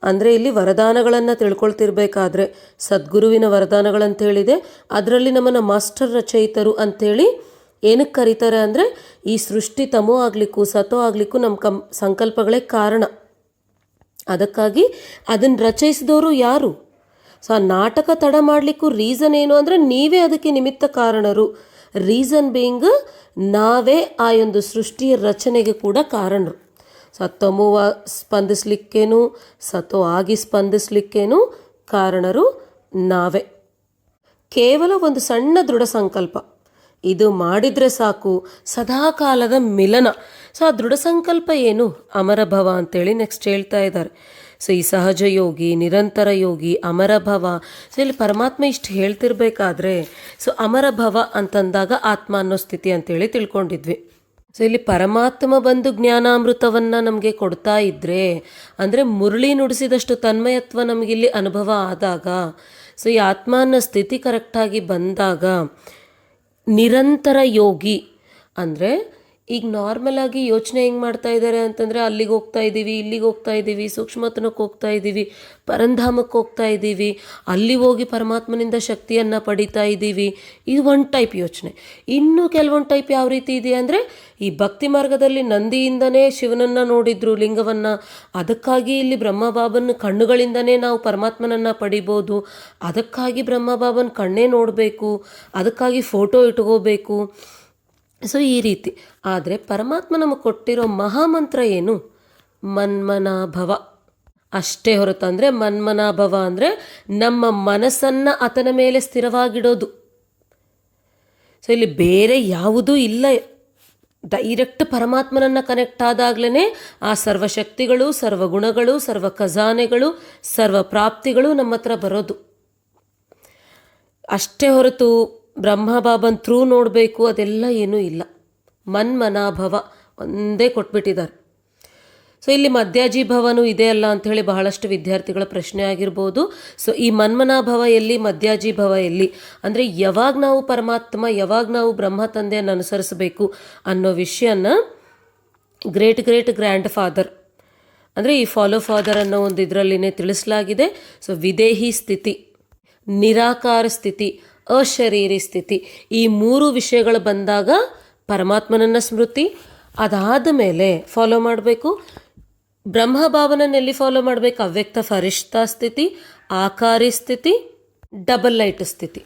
ಅಂದರೆ ಇಲ್ಲಿ ವರದಾನಗಳನ್ನು ತಿಳ್ಕೊಳ್ತಿರ್ಬೇಕಾದ್ರೆ ಸದ್ಗುರುವಿನ ವರದಾನಗಳಂತ ಹೇಳಿದೆ, ಅದರಲ್ಲಿ ನಮ್ಮನ್ನು ಮಾಸ್ಟರ್ ರಚಯಿತರು ಅಂಥೇಳಿ ಏನಕ್ಕೆ ಕರೀತಾರೆ ಅಂದರೆ ಈ ಸೃಷ್ಟಿ ತಮೋ ಆಗಲಿಕ್ಕೂ ಸತೋ ಆಗಲಿಕ್ಕೂ ನಮ್ಮ ಸಂಕಲ್ಪಗಳೇ ಕಾರಣ. ಅದಕ್ಕಾಗಿ ಅದನ್ನು ರಚಯಿಸಿದವರು ಯಾರು? ಸೊ ಆ ನಾಟಕ ತಡ ಮಾಡಲಿಕ್ಕೂ ರೀಸನ್ ಏನು ಅಂದರೆ ನೀವೇ ಅದಕ್ಕೆ ನಿಮಿತ್ತ ಕಾರಣರು. ರೀಸನ್ ಬೀಯಿಂಗ್ ನಾವೇ ಆ ಒಂದು ಸೃಷ್ಟಿಯ ರಚನೆಗೆ ಕೂಡ ಕಾರಣರು. ಸೊ ತಮೋವ ಸ್ಪಂದಿಸಲಿಕ್ಕೇನು ಸತೋ ಆಗಿ ಸ್ಪಂದಿಸಲಿಕ್ಕೇನು ಕಾರಣರು ನಾವೇ. ಕೇವಲ ಒಂದು ಸಣ್ಣ ದೃಢ ಸಂಕಲ್ಪ ಇದು ಮಾಡಿದರೆ ಸಾಕು, ಸದಾಕಾಲದ ಮಿಲನ. ಸೊ ಆ ದೃಢ ಸಂಕಲ್ಪ ಏನು? ಅಮರಭವ ಅಂತೇಳಿ ನೆಕ್ಸ್ಟ್ ಹೇಳ್ತಾ ಇದ್ದಾರೆ. ಸೊ ಈ ಸಹಜ ಯೋಗಿ, ನಿರಂತರ ಯೋಗಿ, ಅಮರಭವ. ಸೊ ಇಲ್ಲಿ ಪರಮಾತ್ಮ ಇಷ್ಟು ಹೇಳ್ತಿರ್ಬೇಕಾದ್ರೆ ಸೊ ಅಮರಭವ ಅಂತಂದಾಗ ಆತ್ಮ ಅನ್ನೋ ಸ್ಥಿತಿ ಅಂತೇಳಿ ತಿಳ್ಕೊಂಡಿದ್ವಿ. ಸೊ ಇಲ್ಲಿ ಪರಮಾತ್ಮ ಬಂದು ಜ್ಞಾನಾಮೃತವನ್ನು ನಮಗೆ ಕೊಡ್ತಾ ಇದ್ದರೆ ಅಂದರೆ ಮುರಳಿ ನುಡಿಸಿದಷ್ಟು ತನ್ಮಯತ್ವ ನಮಗಿಲ್ಲಿ ಅನುಭವ ಆದಾಗ, ಸೊ ಈ ಆತ್ಮ ಅನ್ನೋ ಸ್ಥಿತಿ ಕರೆಕ್ಟಾಗಿ ಬಂದಾಗ ನಿರಂತರ ಯೋಗಿ ಅಂದರೆ ಈಗ ನಾರ್ಮಲಾಗಿ ಯೋಚನೆ ಹೆಂಗೆ ಮಾಡ್ತಾ ಇದ್ದಾರೆ ಅಂತಂದರೆ ಅಲ್ಲಿಗೆ ಹೋಗ್ತಾ ಇದ್ದೀವಿ, ಇಲ್ಲಿಗೆ ಹೋಗ್ತಾ ಇದ್ದೀವಿ, ಸೂಕ್ಷ್ಮತನಕ್ಕೆ ಹೋಗ್ತಾ ಇದ್ದೀವಿ, ಪರಂಧಾಮಕ್ಕೆ ಹೋಗ್ತಾ ಇದ್ದೀವಿ, ಅಲ್ಲಿ ಹೋಗಿ ಪರಮಾತ್ಮನಿಂದ ಶಕ್ತಿಯನ್ನು ಪಡಿತಾ ಇದ್ದೀವಿ. ಇದು ಒಂದು ಟೈಪ್ ಯೋಚನೆ. ಇನ್ನೂ ಕೆಲವೊಂದು ಟೈಪ್ ಯಾವ ರೀತಿ ಇದೆ ಅಂದರೆ ಈ ಭಕ್ತಿ ಮಾರ್ಗದಲ್ಲಿ ನಂದಿಯಿಂದನೇ ಶಿವನನ್ನು ನೋಡಿದ್ರು ಲಿಂಗವನ್ನು, ಅದಕ್ಕಾಗಿ ಇಲ್ಲಿ ಬ್ರಹ್ಮಬಾಬನ ಕಣ್ಣುಗಳಿಂದನೇ ನಾವು ಪರಮಾತ್ಮನನ್ನು ಪಡಿಬೋದು, ಅದಕ್ಕಾಗಿ ಬ್ರಹ್ಮಬಾಬನ ಕಣ್ಣೇ ನೋಡಬೇಕು, ಅದಕ್ಕಾಗಿ ಫೋಟೋ ಇಟ್ಕೋಬೇಕು. ಸೊ ಈ ರೀತಿ. ಆದರೆ ಪರಮಾತ್ಮ ನಮಗೆ ಕೊಟ್ಟಿರೋ ಮಹಾಮಂತ್ರ ಏನು? ಮನ್ಮನಾಭವ ಅಷ್ಟೇ ಹೊರತು ಅಂದರೆ ಮನ್ಮನಾಭವ ಅಂದರೆ ನಮ್ಮ ಮನಸ್ಸನ್ನು ಆತನ ಮೇಲೆ ಸ್ಥಿರವಾಗಿಡೋದು. ಸೊ ಇಲ್ಲಿ ಬೇರೆ ಯಾವುದೂ ಇಲ್ಲ. ಡೈರೆಕ್ಟ್ ಪರಮಾತ್ಮನನ್ನು ಕನೆಕ್ಟ್ ಆದಾಗಲೇ ಆ ಸರ್ವಶಕ್ತಿಗಳು, ಸರ್ವಗುಣಗಳು, ಸರ್ವ ಖಜಾನೆಗಳು, ಸರ್ವ ಪ್ರಾಪ್ತಿಗಳು ನಮ್ಮ ಹತ್ರ ಬರೋದು. ಅಷ್ಟೇ ಹೊರತು ಬ್ರಹ್ಮಬಾಬನ್ ಥ್ರೂ ನೋಡಬೇಕು ಅದೆಲ್ಲ ಏನೂ ಇಲ್ಲ. ಮನ್ಮನಾಭವ ಒಂದೇ ಕೊಟ್ಬಿಟ್ಟಿದ್ದಾರೆ. ಸೊ ಇಲ್ಲಿ ಮಧ್ಯಾಜೀಭವನೂ ಇದೆ ಅಲ್ಲ ಅಂಥೇಳಿ ಬಹಳಷ್ಟು ವಿದ್ಯಾರ್ಥಿಗಳ ಪ್ರಶ್ನೆ ಆಗಿರ್ಬೋದು. ಸೊ ಈ ಮನ್ಮನಾಭವ ಎಲ್ಲಿ, ಮಧ್ಯಾಜೀಭವ ಎಲ್ಲಿ ಅಂದರೆ ಯಾವಾಗ ನಾವು ಪರಮಾತ್ಮ, ಯಾವಾಗ ನಾವು ಬ್ರಹ್ಮ ತಂದೆಯನ್ನು ಅನುಸರಿಸಬೇಕು ಅನ್ನೋ ವಿಷಯನ ಗ್ರೇಟ್ ಗ್ರ್ಯಾಂಡ್ ಫಾದರ್ ಅಂದರೆ ಈ ಫಾಲೋ ಫಾದರ್ ಅನ್ನೋ ಒಂದು ಇದರಲ್ಲಿನೇ ತಿಳಿಸಲಾಗಿದೆ. ಸೊ ವಿದೇಹಿ ಸ್ಥಿತಿ, ನಿರಾಕಾರ ಸ್ಥಿತಿ, ಅಶರೀರಿ ಸ್ಥಿತಿ, ಈ ಮೂರು ವಿಷಯಗಳು ಬಂದಾಗ ಪರಮಾತ್ಮನನ್ನ ಸ್ಮೃತಿ. ಅದಾದ ಮೇಲೆ ಫಾಲೋ ಮಾಡಬೇಕು ಬ್ರಹ್ಮಭಾವನನ್ನು. ಎಲ್ಲಿ ಫಾಲೋ ಮಾಡಬೇಕು? ಅವ್ಯಕ್ತ ಫರಿಷ್ಠಾ ಸ್ಥಿತಿ, ಆಕಾರಿ ಸ್ಥಿತಿ, ಡಬಲ್ ಲೈಟ್ ಸ್ಥಿತಿ.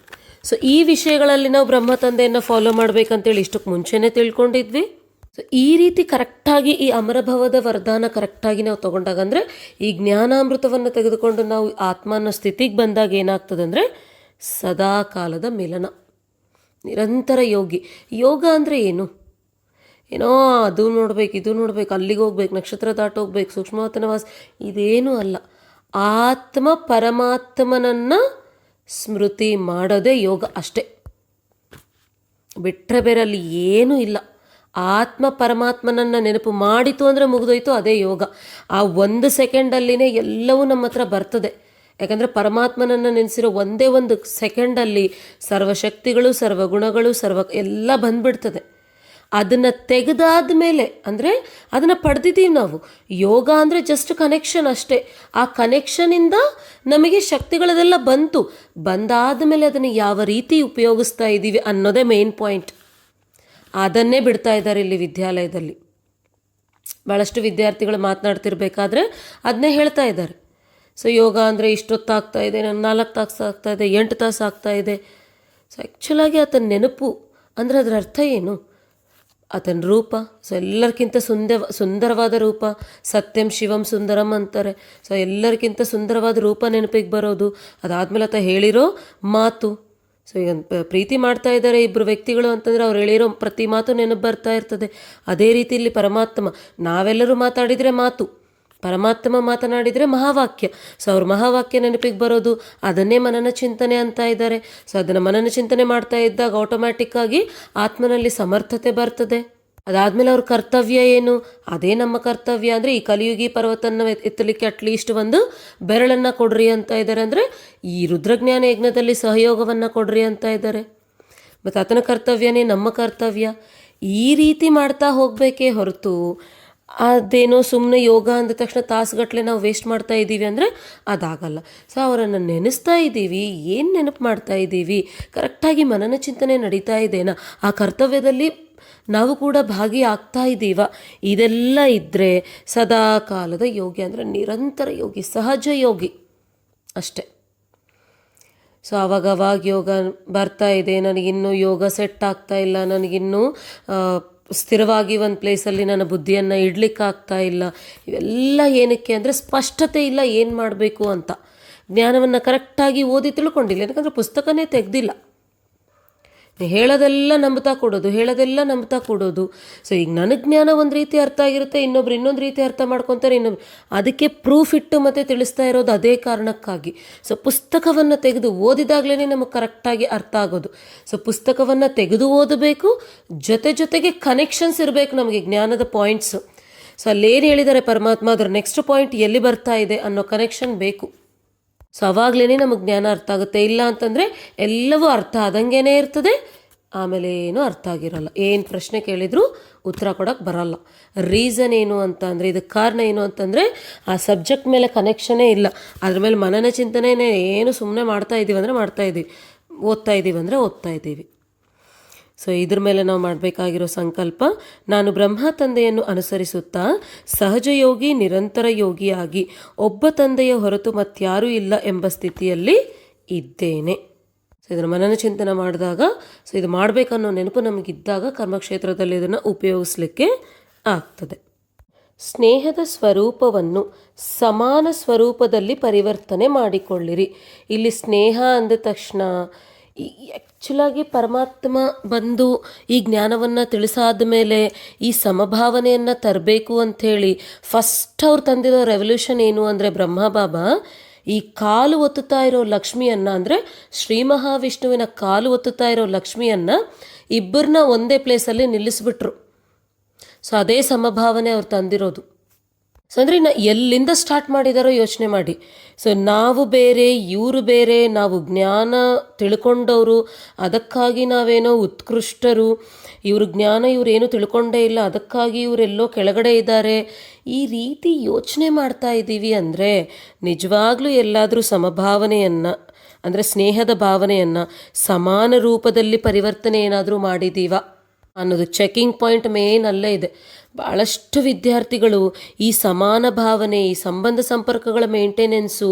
ಸೊ ಈ ವಿಷಯಗಳಲ್ಲಿ ನಾವು ಬ್ರಹ್ಮ ತಂದೆಯನ್ನು ಫಾಲೋ ಮಾಡಬೇಕಂತೇಳಿ ಇಷ್ಟಕ್ಕೆ ಮುಂಚೆನೇ ತಿಳ್ಕೊಂಡಿದ್ವಿ. ಸೊ ಈ ರೀತಿ ಕರೆಕ್ಟಾಗಿ ಈ ಅಮರಭವದ ವರದಾನ ಕರೆಕ್ಟಾಗಿ ನಾವು ತೊಗೊಂಡಾಗ ಅಂದರೆ ಈ ಜ್ಞಾನಾಮೃತವನ್ನು ತೆಗೆದುಕೊಂಡು ನಾವು ಆತ್ಮನ ಸ್ಥಿತಿಗೆ ಬಂದಾಗ ಏನಾಗ್ತದೆ ಅಂದರೆ ಸದಾ ಕಾಲದ ಮಿಲನ. ನಿರಂತರ ಯೋಗಿ. ಯೋಗ ಅಂದರೆ ಏನು? ಏನೋ ಅದು ನೋಡ್ಬೇಕು, ಇದು ನೋಡ್ಬೇಕು, ಅಲ್ಲಿಗೆ ಹೋಗ್ಬೇಕು, ನಕ್ಷತ್ರ ದಾಟೋಗ್ಬೇಕು, ಸೂಕ್ಷ್ಮವತನ ವಾಸ, ಇದೇನೂ ಅಲ್ಲ. ಆತ್ಮ ಪರಮಾತ್ಮನನ್ನು ಸ್ಮೃತಿ ಮಾಡೋದೇ ಯೋಗ ಅಷ್ಟೇ. ಬಿಟ್ಟರೆ ಬೇರೆ ಅಲ್ಲಿ ಏನೂ ಇಲ್ಲ. ಆತ್ಮ ಪರಮಾತ್ಮನನ್ನು ನೆನಪು ಮಾಡಿತು ಅಂದರೆ ಮುಗಿದೋಯ್ತು, ಅದೇ ಯೋಗ. ಆ 1 ಸೆಕೆಂಡಲ್ಲಿನೇ ಎಲ್ಲವೂ ನಮ್ಮ ಹತ್ರ ಬರ್ತದೆ. ಯಾಕಂದರೆ ಪರಮಾತ್ಮನನ್ನು ನೆನೆಸಿರೋ ಒಂದೇ 1 ಸೆಕೆಂಡಲ್ಲಿ ಸರ್ವಶಕ್ತಿಗಳು, ಸರ್ವಗುಣಗಳು, ಎಲ್ಲ ಬಂದ್ಬಿಡ್ತದೆ. ಅದನ್ನು ತೆಗೆದಾದ ಮೇಲೆ ಅಂದರೆ ಅದನ್ನು ಪಡೆದಿದ್ದೀವಿ ನಾವು. ಯೋಗ ಅಂದರೆ ಜಸ್ಟ್ ಕನೆಕ್ಷನ್ ಅಷ್ಟೇ. ಆ ಕನೆಕ್ಷನಿಂದ ನಮಗೆ ಶಕ್ತಿಗಳದೆಲ್ಲ ಬಂದಾದ ಮೇಲೆ ಅದನ್ನು ಯಾವ ರೀತಿ ಉಪಯೋಗಿಸ್ತಾ ಇದ್ದೀವಿ ಅನ್ನೋದೇ ಮೇನ್ ಪಾಯಿಂಟ್. ಅದನ್ನೇ ಬಿಡ್ತಾ ಇದ್ದಾರೆ ಇಲ್ಲಿ ವಿದ್ಯಾಲಯದಲ್ಲಿ. ಭಾಳಷ್ಟು ವಿದ್ಯಾರ್ಥಿಗಳು ಮಾತನಾಡ್ತಿರ್ಬೇಕಾದ್ರೆ ಅದನ್ನೇ ಹೇಳ್ತಾ ಇದ್ದಾರೆ. ಸೊ ಯೋಗ ಅಂದರೆ ಇಷ್ಟೊತ್ತಾಗ್ತಾ ಇದೆ, ನಾನು 4 ತಾಸು ಆಗ್ತಾ ಇದೆ, 8 ತಾಸು ಆಗ್ತಾ ಇದೆ. ಸೊ ಆ್ಯಕ್ಚುಲಾಗಿ ಆತನ ನೆನಪು ಅಂದರೆ ಅದರ ಅರ್ಥ ಏನು? ಆತನ ರೂಪ, ಸೊ ಎಲ್ಲರಿಗಿಂತ ಸುಂದರವಾದ ರೂಪ, ಸತ್ಯಂ ಶಿವಂ ಸುಂದರಂ ಅಂತಾರೆ. ಸೊ ಎಲ್ಲರಿಗಿಂತ ಸುಂದರವಾದ ರೂಪ ನೆನಪಿಗೆ ಬರೋದು. ಅದಾದಮೇಲೆ ಆತ ಹೇಳಿರೋ ಮಾತು. ಸೊ ಈಗ ಪ್ರೀತಿ ಮಾಡ್ತಾ ಇದ್ದಾರೆ ಇಬ್ಬರು ವ್ಯಕ್ತಿಗಳು ಅಂತಂದರೆ ಅವ್ರು ಹೇಳಿರೋ ಪ್ರತಿ ಮಾತು ನೆನಪು ಬರ್ತಾ ಇರ್ತದೆ. ಅದೇ ರೀತಿ ಇಲ್ಲಿ ಪರಮಾತ್ಮ, ನಾವೆಲ್ಲರೂ ಮಾತಾಡಿದರೆ ಮಾತು, ಪರಮಾತ್ಮ ಮಾತನಾಡಿದರೆ ಮಹಾವಾಕ್ಯ. ಸೊ ಅವ್ರ ಮಹಾವಾಕ್ಯ ನೆನಪಿಗೆ ಬರೋದು, ಅದನ್ನೇ ಮನನ ಚಿಂತನೆ ಅಂತ ಇದ್ದಾರೆ. ಸೊ ಅದನ್ನು ಮನನ ಚಿಂತನೆ ಮಾಡ್ತಾ ಇದ್ದಾಗ ಆಟೋಮ್ಯಾಟಿಕ್ಕಾಗಿ ಆತ್ಮನಲ್ಲಿ ಸಮರ್ಥತೆ ಬರ್ತದೆ. ಅದಾದಮೇಲೆ ಅವ್ರ ಕರ್ತವ್ಯ ಏನು? ಅದೇ ನಮ್ಮ ಕರ್ತವ್ಯ. ಅಂದರೆ ಈ ಕಲಿಯುಗಿ ಪರ್ವತನ ಎತ್ತಲಿಕ್ಕೆ ಅಟ್ಲೀಸ್ಟ್ ಒಂದು ಬೆರಳನ್ನು ಕೊಡ್ರಿ ಅಂತ ಇದ್ದಾರೆ. ಅಂದರೆ ಈ ರುದ್ರಜ್ಞಾನ ಯಜ್ಞದಲ್ಲಿ ಸಹಯೋಗವನ್ನು ಕೊಡ್ರಿ ಅಂತ ಇದ್ದಾರೆ. ಮತ್ತು ಆತನ ಕರ್ತವ್ಯನೇ ನಮ್ಮ ಕರ್ತವ್ಯ. ಈ ರೀತಿ ಮಾಡ್ತಾ ಹೋಗಬೇಕೇ ಹೊರತು ಅದೇನೋ ಸುಮ್ಮನೆ ಯೋಗ ಅಂದ ತಕ್ಷಣ ತಾಸುಗಟ್ಟಲೆ ನಾವು ವೇಸ್ಟ್ ಮಾಡ್ತಾ ಇದ್ದೀವಿ ಅಂದರೆ ಅದಾಗಲ್ಲ. ಸೊ ಅವರನ್ನು ನೆನೆಸ್ತಾ ಇದ್ದೀವಿ, ಏನು ನೆನಪು ಮಾಡ್ತಾ ಇದ್ದೀವಿ, ಕರೆಕ್ಟಾಗಿ ಮನನ ಚಿಂತನೆ ನಡೀತಾ ಇದೆನಾ, ಆ ಕರ್ತವ್ಯದಲ್ಲಿ ನಾವು ಕೂಡ ಭಾಗಿಯಾಗ್ತಾ ಇದ್ದೀವ, ಇದೆಲ್ಲ ಇದ್ದರೆ ಸದಾ ಕಾಲದ ಯೋಗಿ, ಅಂದರೆ ನಿರಂತರ ಯೋಗಿ, ಸಹಜ ಯೋಗಿ ಅಷ್ಟೆ. ಸೊ ಆವಾಗವಾಗ ಯೋಗ ಬರ್ತಾ ಇದೆ, ನನಗಿನ್ನೂ ಯೋಗ ಸೆಟ್ ಆಗ್ತಾ ಇಲ್ಲ, ನನಗಿನ್ನೂ ಸ್ಥಿರವಾಗಿ ಒಂದು ಪ್ಲೇಸಲ್ಲಿ ನನ್ನ ಬುದ್ಧಿಯನ್ನು ಇಡ್ಲಿಕ್ಕಾಗ್ತಾ ಇಲ್ಲ. ಇವೆಲ್ಲ ಏನಕ್ಕೆ ಅಂದರೆ ಸ್ಪಷ್ಟತೆ ಇಲ್ಲ ಏನು ಮಾಡಬೇಕು ಅಂತ. ಜ್ಞಾನವನ್ನು ಕರೆಕ್ಟಾಗಿ ಓದಿ ತಿಳ್ಕೊಂಡಿಲ್ಲ, ಯಾಕಂದರೆ ಪುಸ್ತಕನೇ ತೆಗೆದಿಲ್ಲ. ಹೇಳೋದೆಲ್ಲ ನಂಬ್ತಾ ಕೊಡೋದು. ಸೊ ಈಗ ನನಗೆ ಜ್ಞಾನ ಒಂದು ರೀತಿ ಅರ್ಥ ಆಗಿರುತ್ತೆ, ಇನ್ನೊಬ್ರು ಇನ್ನೊಂದು ರೀತಿ ಅರ್ಥ ಮಾಡ್ಕೊತಾರೆ, ಅದಕ್ಕೆ ಪ್ರೂಫ್ ಇಟ್ಟು ಮತ್ತೆ ತಿಳಿಸ್ತಾ ಇರೋದು ಅದೇ ಕಾರಣಕ್ಕಾಗಿ. ಸೊ ಪುಸ್ತಕವನ್ನು ತೆಗೆದು ಓದಿದಾಗಲೇ ನಮಗೆ ಕರೆಕ್ಟಾಗಿ ಅರ್ಥ ಆಗೋದು. ಸೊ ಪುಸ್ತಕವನ್ನು ತೆಗೆದು ಓದಬೇಕು, ಜೊತೆಗೆ ಕನೆಕ್ಷನ್ಸ್ ಇರಬೇಕು ನಮಗೆ, ಜ್ಞಾನದ ಪಾಯಿಂಟ್ಸು. ಸೊ ಅಲ್ಲೇನು ಹೇಳಿದ್ದಾರೆ ಪರಮಾತ್ಮ, ಅದರ ನೆಕ್ಸ್ಟ್ ಪಾಯಿಂಟ್ ಎಲ್ಲಿ ಬರ್ತಾ ಇದೆ ಅನ್ನೋ ಕನೆಕ್ಷನ್ ಬೇಕು. ಸೊ ಅವಾಗಲೇ ನಮಗೆ ಜ್ಞಾನ ಅರ್ಥ ಆಗುತ್ತೆ. ಇಲ್ಲ ಅಂತಂದರೆ ಎಲ್ಲವೂ ಅರ್ಥ ಆದಂಗೆ ಇರ್ತದೆ, ಆಮೇಲೆ ಏನೂ ಅರ್ಥ ಆಗಿರೋಲ್ಲ. ಏನು ಪ್ರಶ್ನೆ ಕೇಳಿದರೂ ಉತ್ತರ ಕೊಡೋಕ್ಕೆ ಬರೋಲ್ಲ. ರೀಸನ್ ಏನು ಅಂತ ಅಂದರೆ, ಇದಕ್ಕೆ ಕಾರಣ ಏನು ಅಂತಂದರೆ ಆ ಸಬ್ಜೆಕ್ಟ್ ಮೇಲೆ ಕನೆಕ್ಷನೇ ಇಲ್ಲ. ಅದ್ರ ಮೇಲೆ ಮನನ ಚಿಂತನೆನೇ ಏನು ಸುಮ್ಮನೆ ಓದ್ತಾ ಇದ್ದೀವಿ. ಸೊ ಇದ್ರ ಮೇಲೆ ನಾವು ಮಾಡಬೇಕಾಗಿರೋ ಸಂಕಲ್ಪ, ನಾನು ಬ್ರಹ್ಮ ತಂದೆಯನ್ನು ಅನುಸರಿಸುತ್ತಾ ಸಹಜ ಯೋಗಿ, ನಿರಂತರ ಯೋಗಿಯಾಗಿ ಒಬ್ಬ ತಂದೆಯ ಹೊರತು ಮತ್ತಾರೂ ಇಲ್ಲ ಎಂಬ ಸ್ಥಿತಿಯಲ್ಲಿ ಇದ್ದೇನೆ. ಸೊ ಇದರ ಮನನ ಚಿಂತನೆ ಮಾಡಿದಾಗ, ಸೊ ಇದು ಮಾಡಬೇಕನ್ನೋ ನೆನಪು ನಮಗಿದ್ದಾಗ ಕರ್ಮಕ್ಷೇತ್ರದಲ್ಲಿ ಇದನ್ನು ಉಪಯೋಗಿಸ್ಲಿಕ್ಕೆ ಆಗ್ತದೆ. ಸ್ನೇಹದ ಸ್ವರೂಪವನ್ನು ಸಮಾನ ಸ್ವರೂಪದಲ್ಲಿ ಪರಿವರ್ತನೆ ಮಾಡಿಕೊಳ್ಳಿರಿ. ಇಲ್ಲಿ ಸ್ನೇಹ ಅಂದ ತಕ್ಷಣ ಆ್ಯಕ್ಚುಲಾಗಿ ಪರಮಾತ್ಮ ಬಂದು ಈ ಜ್ಞಾನವನ್ನು ತಿಳಿಸಾದ ಮೇಲೆ ಈ ಸಮಭಾವನೆಯನ್ನು ತರಬೇಕು ಅಂಥೇಳಿ ಫಸ್ಟ್ ಅವ್ರು ತಂದಿರೋ ರೆವಲ್ಯೂಷನ್ ಏನು ಅಂದರೆ, ಬ್ರಹ್ಮ ಬಾಬಾ ಈ ಕಾಲು ಒತ್ತುತ್ತಾ ಇರೋ ಲಕ್ಷ್ಮಿಯನ್ನು, ಅಂದರೆ ಶ್ರೀ ಮಹಾವಿಷ್ಣುವಿನ ಕಾಲು ಒತ್ತುತ್ತಾ ಇರೋ ಲಕ್ಷ್ಮಿಯನ್ನು ಇಬ್ಬರನ್ನ ಒಂದೇ ಪ್ಲೇಸಲ್ಲಿ ನಿಲ್ಲಿಸ್ಬಿಟ್ರು. ಸೊ ಅದೇ ಸಮಭಾವನೆ ಅವ್ರು ತಂದಿರೋದು. ಸೊ ಅಂದರೆ ಎಲ್ಲಿಂದ ಸ್ಟಾರ್ಟ್ ಮಾಡಿದಾರೋ ಯೋಚನೆ ಮಾಡಿ. ಸೊ ನಾವು ಬೇರೆ, ಇವರು ಬೇರೆ, ನಾವು ಜ್ಞಾನ ತಿಳ್ಕೊಂಡವರು, ಅದಕ್ಕಾಗಿ ನಾವೇನೋ ಉತ್ಕೃಷ್ಟರು, ಇವ್ರ ಜ್ಞಾನ ಇವರೇನು ತಿಳ್ಕೊಂಡೇ ಇಲ್ಲ, ಅದಕ್ಕಾಗಿ ಇವರೆಲ್ಲೋ ಕೆಳಗಡೆ ಇದ್ದಾರೆ, ಈ ರೀತಿ ಯೋಚನೆ ಮಾಡ್ತಾ ಇದ್ದೀವಿ ಅಂದರೆ ನಿಜವಾಗ್ಲೂ ಎಲ್ಲಾದರೂ ಸಮಭಾವನೆಯನ್ನು, ಅಂದರೆ ಸ್ನೇಹದ ಭಾವನೆಯನ್ನು ಸಮಾನ ರೂಪದಲ್ಲಿ ಪರಿವರ್ತನೆ ಏನಾದರೂ ಮಾಡಿದ್ದೀವ ಅನ್ನೋದು ಚೆಕಿಂಗ್ ಪಾಯಿಂಟ್ ಮೇನ್ ಅಲ್ಲೇ ಇದೆ. ಭಾಳಷ್ಟು ವಿದ್ಯಾರ್ಥಿಗಳು ಈ ಸಮಾನ ಭಾವನೆ, ಈ ಸಂಬಂಧ ಸಂಪರ್ಕಗಳ ಮೇಂಟೆನೆನ್ಸು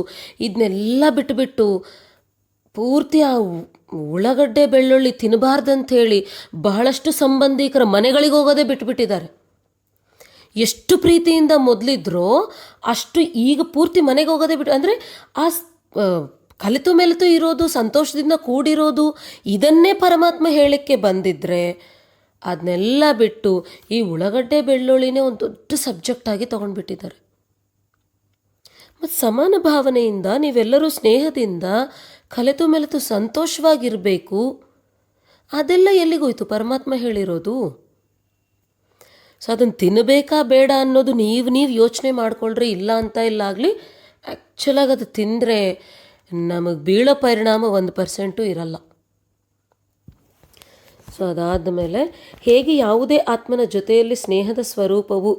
ಇದನ್ನೆಲ್ಲ ಬಿಟ್ಟುಬಿಟ್ಟು ಪೂರ್ತಿ ಆ ಉಳ್ಳಾಗಡ್ಡೆ ಬೆಳ್ಳುಳ್ಳಿ ತಿನ್ನಬಾರ್ದಂಥೇಳಿ ಬಹಳಷ್ಟು ಸಂಬಂಧಿಕರ ಮನೆಗಳಿಗೆ ಹೋಗೋದೇ ಬಿಟ್ಟುಬಿಟ್ಟಿದ್ದಾರೆ. ಎಷ್ಟು ಪ್ರೀತಿಯಿಂದ ಮೊದಲಿದ್ರೋ ಅಷ್ಟು ಈಗ ಪೂರ್ತಿ ಮನೆಗೆ ಹೋಗೋದೇ ಬಿಟ್ಟು, ಅಂದರೆ ಆ ಕಲಿತು ಮೆಲಿತು ಇರೋದು, ಸಂತೋಷದಿಂದ ಕೂಡಿರೋದು, ಇದನ್ನೇ ಪರಮಾತ್ಮ ಹೇಳಿಕ್ಕೆ ಬಂದಿದ್ರೆ ಅದನ್ನೆಲ್ಲ ಬಿಟ್ಟು ಈ ಉಳ್ಳಾಗಡ್ಡೆ ಬೆಳ್ಳುಳ್ಳಿನೇ ಒಂದು ದೊಡ್ಡ ಸಬ್ಜೆಕ್ಟಾಗಿ ತೊಗೊಂಡ್ಬಿಟ್ಟಿದ್ದಾರೆ. ಮತ್ತು ಸಮಾನ ಭಾವನೆಯಿಂದ ನೀವೆಲ್ಲರೂ ಸ್ನೇಹದಿಂದ ಕಲಿತು ಮೆಲಿತು ಸಂತೋಷವಾಗಿರಬೇಕು, ಅದೆಲ್ಲ ಎಲ್ಲಿಗೋಯ್ತು ಪರಮಾತ್ಮ ಹೇಳಿರೋದು? ಸೊ ಅದನ್ನು ತಿನ್ನಬೇಕಾ ಬೇಡ ಅನ್ನೋದು ನೀವು ಯೋಚನೆ ಮಾಡ್ಕೊಳ್ರಿ. ಇಲ್ಲ ಅಂತ ಇಲ್ಲಾಗಲಿ, ಆ್ಯಕ್ಚುಲಾಗಿ ಅದು ತಿಂದರೆ ನಮಗೆ ಬೀಳೋ ಪರಿಣಾಮ 1% ಇರಲ್ಲ. ಸೊ ಅದಾದ ಮೇಲೆ ಹೇಗೆ ಯಾವುದೇ ಆತ್ಮನ ಜೊತೆಯಲ್ಲಿ ಸ್ನೇಹದ ಸ್ವರೂಪವು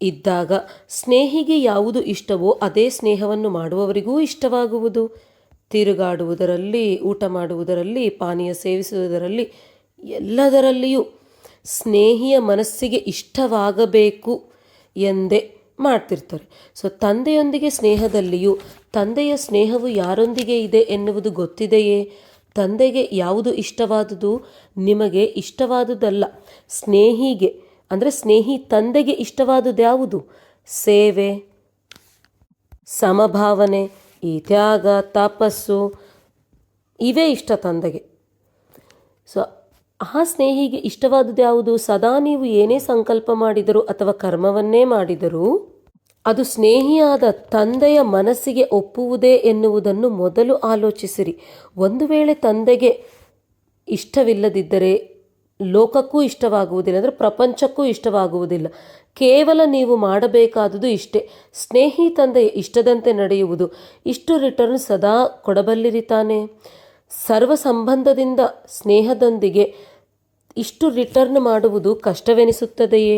ಇದ್ದಾಗ ಸ್ನೇಹಿಗೆ ಯಾವುದು ಇಷ್ಟವೋ ಅದೇ ಸ್ನೇಹವನ್ನು ಮಾಡುವವರಿಗೂ ಇಷ್ಟವಾಗುವುದು. ತಿರುಗಾಡುವುದರಲ್ಲಿ, ಊಟ ಮಾಡುವುದರಲ್ಲಿ, ಪಾನೀಯ ಸೇವಿಸುವುದರಲ್ಲಿ, ಎಲ್ಲದರಲ್ಲಿಯೂ ಸ್ನೇಹಿಯ ಮನಸ್ಸಿಗೆ ಇಷ್ಟವಾಗಬೇಕು ಎಂದೇ ಮಾಡ್ತಿರ್ತಾರೆ. ಸೊ ತಂದೆಯೊಂದಿಗೆ ಸ್ನೇಹದಲ್ಲಿಯೂ ತಂದೆಯ ಸ್ನೇಹವು ಯಾರೊಂದಿಗೆ ಇದೆ ಎನ್ನುವುದು ಗೊತ್ತಿದೆಯೇ? ತಂದೆಗೆ ಯಾವುದು ಇಷ್ಟವಾದುದು ನಿಮಗೆ ಇಷ್ಟವಾದುದಲ್ಲ. ಸ್ನೇಹಿಗೆ ಅಂದರೆ ಸ್ನೇಹಿ ತಂದೆಗೆ ಇಷ್ಟವಾದುದು ಯಾವುದು? ಸೇವೆ, ಸಮಭಾವನೆ, ಈ ತ್ಯಾಗ, ತಪಸ್ಸು, ಇವೇ ಇಷ್ಟ ತಂದೆಗೆ. ಸೊ ಆ ಸ್ನೇಹಿಗೆ ಇಷ್ಟವಾದುದು ಯಾವುದು? ಸದಾ ನೀವು ಏನೇ ಸಂಕಲ್ಪ ಮಾಡಿದರೂ ಅಥವಾ ಕರ್ಮವನ್ನೇ ಮಾಡಿದರೂ ಅದು ಸ್ನೇಹಿಯಾದ ತಂದೆಯ ಮನಸ್ಸಿಗೆ ಒಪ್ಪುವುದೇ ಎನ್ನುವುದನ್ನು ಮೊದಲು ಆಲೋಚಿಸಿರಿ. ಒಂದು ವೇಳೆ ತಂದೆಗೆ ಇಷ್ಟವಿಲ್ಲದಿದ್ದರೆ ಲೋಕಕ್ಕೂ ಇಷ್ಟವಾಗುವುದಿಲ್ಲ, ಅಂದರೆ ಪ್ರಪಂಚಕ್ಕೂ ಇಷ್ಟವಾಗುವುದಿಲ್ಲ. ಕೇವಲ ನೀವು ಮಾಡಬೇಕಾದುದು ಇಷ್ಟೇ, ಸ್ನೇಹಿ ತಂದೆಯ ಇಷ್ಟದಂತೆ ನಡೆಯುವುದು. ಇಷ್ಟು ರಿಟರ್ನ್ ಸದಾ ಕೊಡಬಲ್ಲಿರಿ ತಾನೆ. ಸರ್ವ ಸಂಬಂಧದಿಂದ ಸ್ನೇಹದೊಂದಿಗೆ ಇಷ್ಟು ರಿಟರ್ನ್ ಮಾಡುವುದು ಕಷ್ಟವೆನಿಸುತ್ತದೆಯೇ?